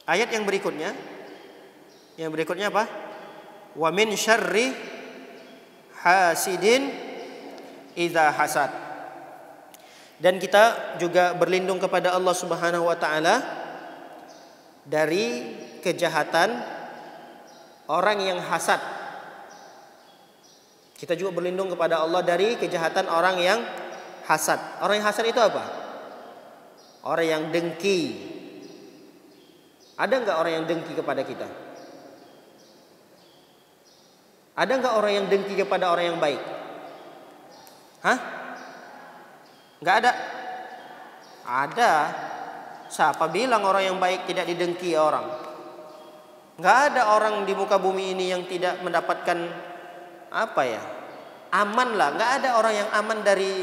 Ayat yang berikutnya apa? Wa min syarri hasidin idza hasad. Dan kita juga berlindung kepada Allah Subhanahu wa taala dari kejahatan orang yang hasad. Kita juga berlindung kepada Allah dari kejahatan orang yang hasad. Orang yang hasad itu apa? Orang yang dengki. Ada enggak orang yang dengki kepada kita? Ada enggak orang yang dengki kepada orang yang baik? Hah? Enggak ada? Ada. Siapa bilang orang yang baik tidak didengki orang? Enggak ada orang di muka bumi ini yang tidak mendapatkan aman lah. Enggak ada orang yang aman dari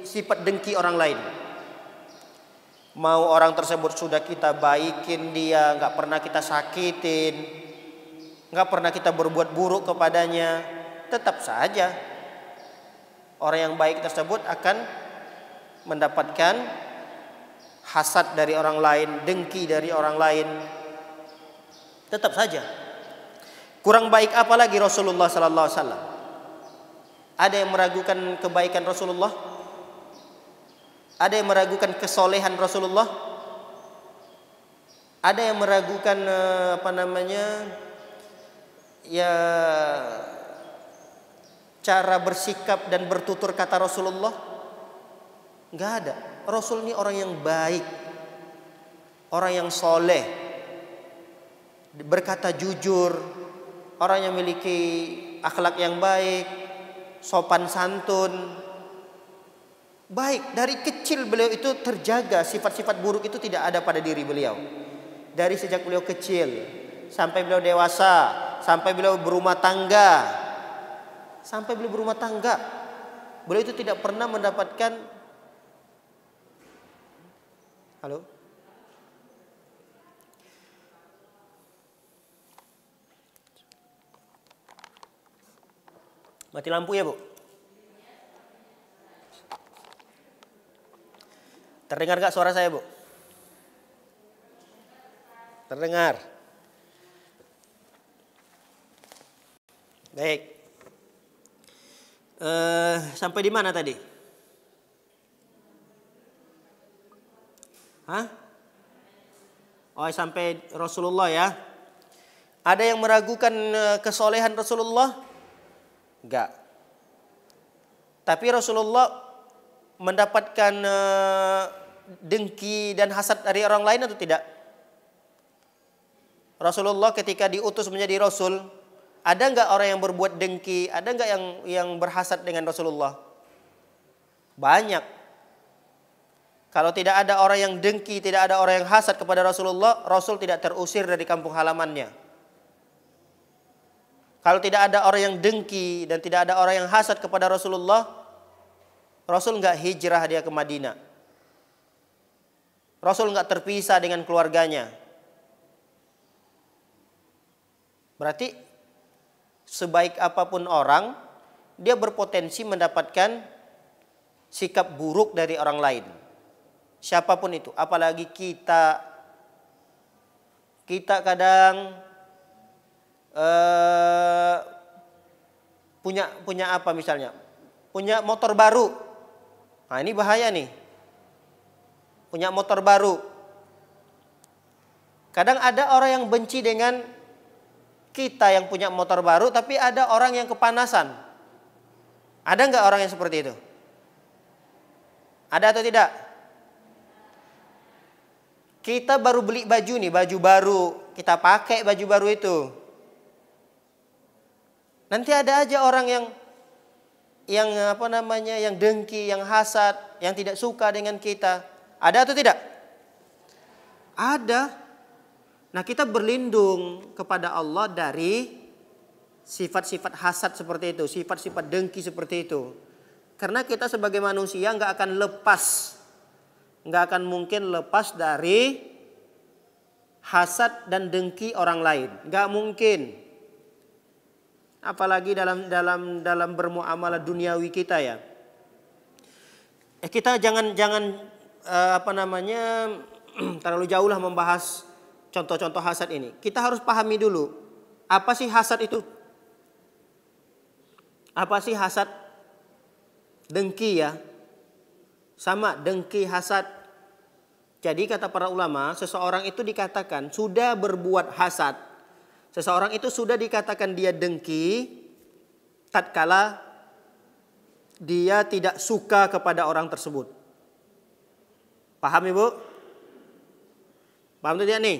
sifat dengki orang lain. Mau orang tersebut sudah kita baikin dia, enggak pernah kita sakitin, enggak pernah kita berbuat buruk kepadanya, tetap saja orang yang baik tersebut akan mendapatkan hasad dari orang lain, dengki dari orang lain. Tetap saja. Kurang baik apa lagi Rasulullah sallallahu alaihi wasallam? Ada yang meragukan kebaikan Rasulullah? Ada yang meragukan kesolehan Rasulullah? Ada yang meragukan cara bersikap dan bertutur kata Rasulullah? Enggak ada. Rasul ini orang yang baik. orang yang soleh, berkata jujur, orang yang memiliki akhlak yang baik, sopan santun. Baik, dari kecil beliau itu terjaga, sifat-sifat buruk itu tidak ada pada diri beliau. Dari sejak beliau kecil sampai beliau dewasa, sampai beliau berumah tangga. Sampai beliau berumah tangga, beliau itu tidak pernah mendapatkan. Halo? Mati lampu ya, Bu? Terdengar gak suara saya, Bu? Terdengar. Baik. Sampai di mana tadi? Hah? Oh, sampai Rasulullah ya. Ada yang meragukan kesolehan Rasulullah? Enggak. Tapi Rasulullah mendapatkan dengki dan hasad dari orang lain atau tidak? Rasulullah ketika diutus menjadi Rasul, ada enggak orang yang berbuat dengki? Ada enggak yang berhasad dengan Rasulullah? Banyak. Kalau tidak ada orang yang dengki, tidak ada orang yang hasad kepada Rasulullah, Rasul tidak terusir dari kampung halamannya. Kalau tidak ada orang yang dengki dan tidak ada orang yang hasad kepada Rasulullah, Rasul enggak hijrah dia ke Madinah. Rasul enggak terpisah dengan keluarganya. Berarti sebaik apapun orang, dia berpotensi mendapatkan sikap buruk dari orang lain. Siapapun itu, apalagi kita. Kita kadang punya apa misalnya? Punya motor baru. Nah, ini bahaya nih. Punya motor baru. Kadang ada orang yang benci dengan kita yang punya motor baru, tapi ada orang yang kepanasan. Ada nggak orang yang seperti itu? Ada atau tidak? Kita baru beli baju nih, baju baru. Kita pakai baju baru itu. Nanti ada aja orang yang yang dengki, yang hasad, yang tidak suka dengan kita. Ada atau tidak? Ada. Nah, kita berlindung kepada Allah dari sifat-sifat hasad seperti itu, sifat-sifat dengki seperti itu. Karena kita sebagai manusia nggak akan mungkin lepas dari hasad dan dengki orang lain. Nggak mungkin. Apalagi dalam bermuamalah duniawi kita ya. Kita jangan terlalu jauh lah membahas contoh-contoh hasad ini. Kita harus pahami dulu, apa sih hasad itu? Apa sih hasad? Dengki ya. Sama, dengki, hasad. Jadi kata para ulama, seseorang itu dikatakan sudah berbuat hasad. Seseorang itu sudah dikatakan dia dengki tatkala dia tidak suka kepada orang tersebut. Paham Ibu? Paham tidak nih?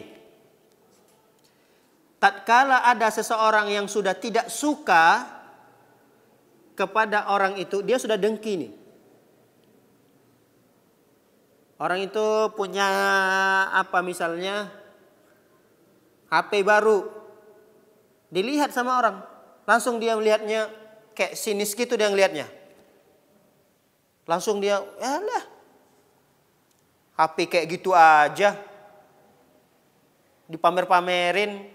Tatkala ada seseorang yang sudah tidak suka kepada orang itu, dia sudah dengki nih. Orang itu punya apa misalnya HP baru. Dilihat sama orang, langsung dia melihatnya kayak sinis gitu dia ngelihatnya. Langsung dia, yalah, HP kayak gitu aja, dipamer-pamerin.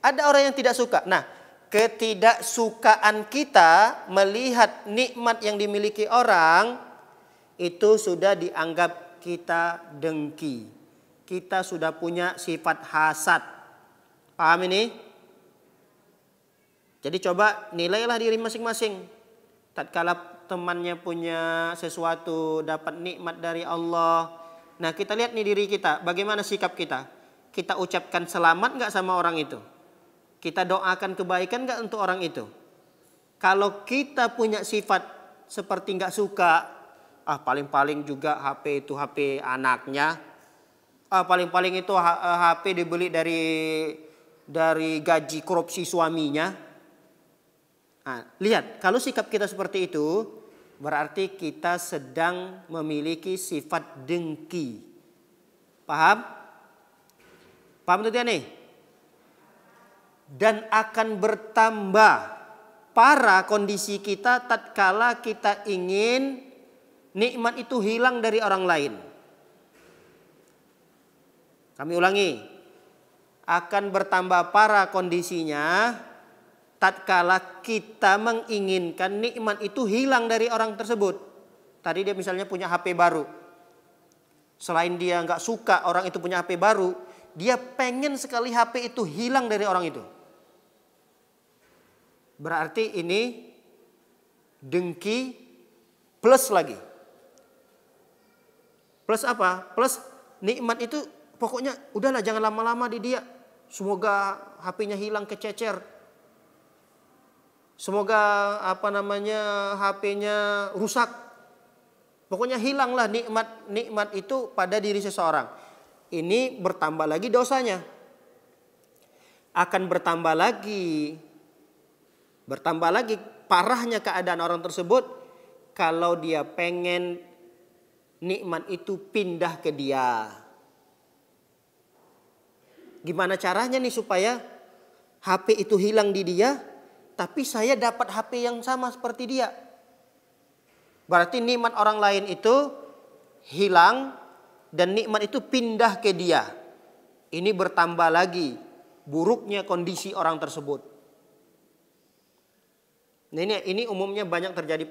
Ada orang yang tidak suka. Nah, ketidaksukaan kita melihat nikmat yang dimiliki orang itu sudah dianggap kita dengki. Kita sudah punya sifat hasad. Paham ini? Jadi coba nilailah diri masing-masing. Tatkala temannya punya sesuatu, dapat nikmat dari Allah. Nah, kita lihat nih diri kita, bagaimana sikap kita. Kita ucapkan selamat nggak sama orang itu? Kita doakan kebaikan nggak untuk orang itu? Kalau kita punya sifat seperti nggak suka, paling-paling juga HP itu HP anaknya, Paling-paling itu HP dibeli dari gaji korupsi suaminya. Nah, lihat, kalau sikap kita seperti itu, berarti kita sedang memiliki sifat dengki. Paham? Paham itu nih? Dan akan bertambah parah kondisi kita tatkala kita ingin nikmat itu hilang dari orang lain. Kami ulangi, akan bertambah parah kondisinya tatkala kita menginginkan nikmat itu hilang dari orang tersebut. Tadi dia misalnya punya HP baru. Selain dia nggak suka orang itu punya HP baru, dia pengen sekali HP itu hilang dari orang itu. Berarti ini dengki plus lagi. Plus apa? Plus nikmat itu pokoknya udahlah jangan lama-lama di dia. Semoga HP-nya hilang kececer. Semoga HP-nya rusak. Pokoknya hilanglah nikmat itu pada diri seseorang. Ini bertambah lagi dosanya. Akan bertambah lagi parahnya keadaan orang tersebut kalau dia pengen nikmat itu pindah ke dia. Gimana caranya nih supaya HP itu hilang di dia, tapi saya dapat HP yang sama seperti dia? Berarti nikmat orang lain itu hilang dan nikmat itu pindah ke dia. Ini bertambah lagi buruknya kondisi orang tersebut. Nah, ini umumnya banyak terjadi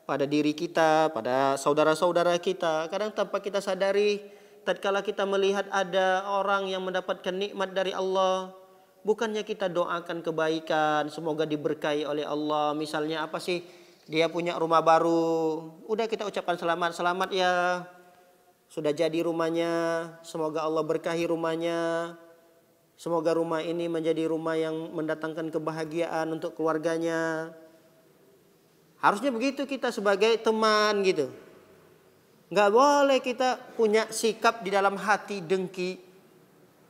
pada diri kita, pada saudara-saudara kita. Kadang tanpa kita sadari, tatkala kita melihat ada orang yang mendapatkan nikmat dari Allah, bukannya kita doakan kebaikan, semoga diberkahi oleh Allah. Misalnya apa sih? Dia punya rumah baru, udah kita ucapkan selamat ya. Sudah jadi rumahnya, semoga Allah berkahi rumahnya. Semoga rumah ini menjadi rumah yang mendatangkan kebahagiaan untuk keluarganya. Harusnya begitu kita sebagai teman gitu. Nggak boleh kita punya sikap di dalam hati dengki.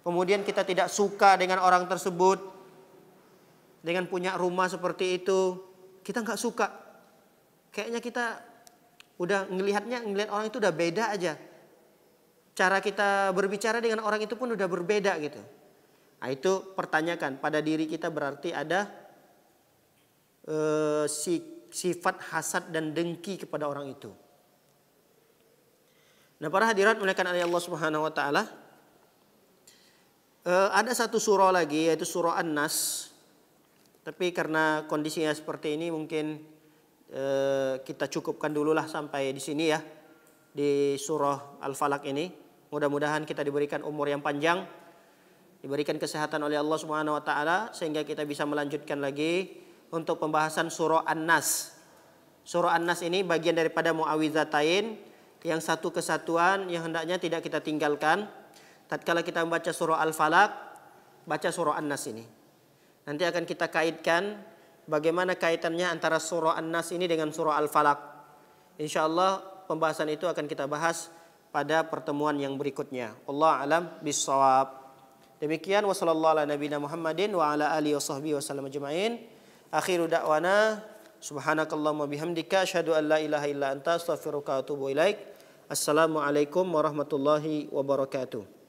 Kemudian kita tidak suka dengan orang tersebut. Dengan punya rumah seperti itu. Kita nggak suka. Kayaknya kita udah ngelihat orang itu udah beda aja. Cara kita berbicara dengan orang itu pun udah berbeda gitu. Nah, itu pertanyakan pada diri kita, berarti ada sifat hasad dan dengki kepada orang itu. Nah, para hadirat muliakan oleh Allah Subhanahu wa taala. Ada satu surah lagi yaitu surah An-Nas. Tapi karena kondisinya seperti ini mungkin kita cukupkan dululah sampai di sini ya. Di surah Al-Falaq ini. Mudah-mudahan kita diberikan umur yang panjang, diberikan kesehatan oleh Allah Subhanahu wa taala sehingga kita bisa melanjutkan lagi untuk pembahasan surah An-Nas. Surah An-Nas ini bagian daripada Mu'awwidzatain yang satu kesatuan yang hendaknya tidak kita tinggalkan. Tatkala kita membaca surah Al-Falaq, baca surah An-Nas ini. Nanti akan kita kaitkan bagaimana kaitannya antara surah An-Nas ini dengan surah Al-Falaq. Insyaallah pembahasan itu akan kita bahas pada pertemuan yang berikutnya. Wallahu a'lam bishawab. Demikian wa sallallahu ala nabiyina Muhammadin wa ala alihi washabbihi wasallam ajma'in. Akhiru da'wana subhanakallahumma bihamdika asyhadu an la ilaha illa anta astaghfiruka wa atubu ilaik. Assalamualaikum warahmatullahi wabarakatuh.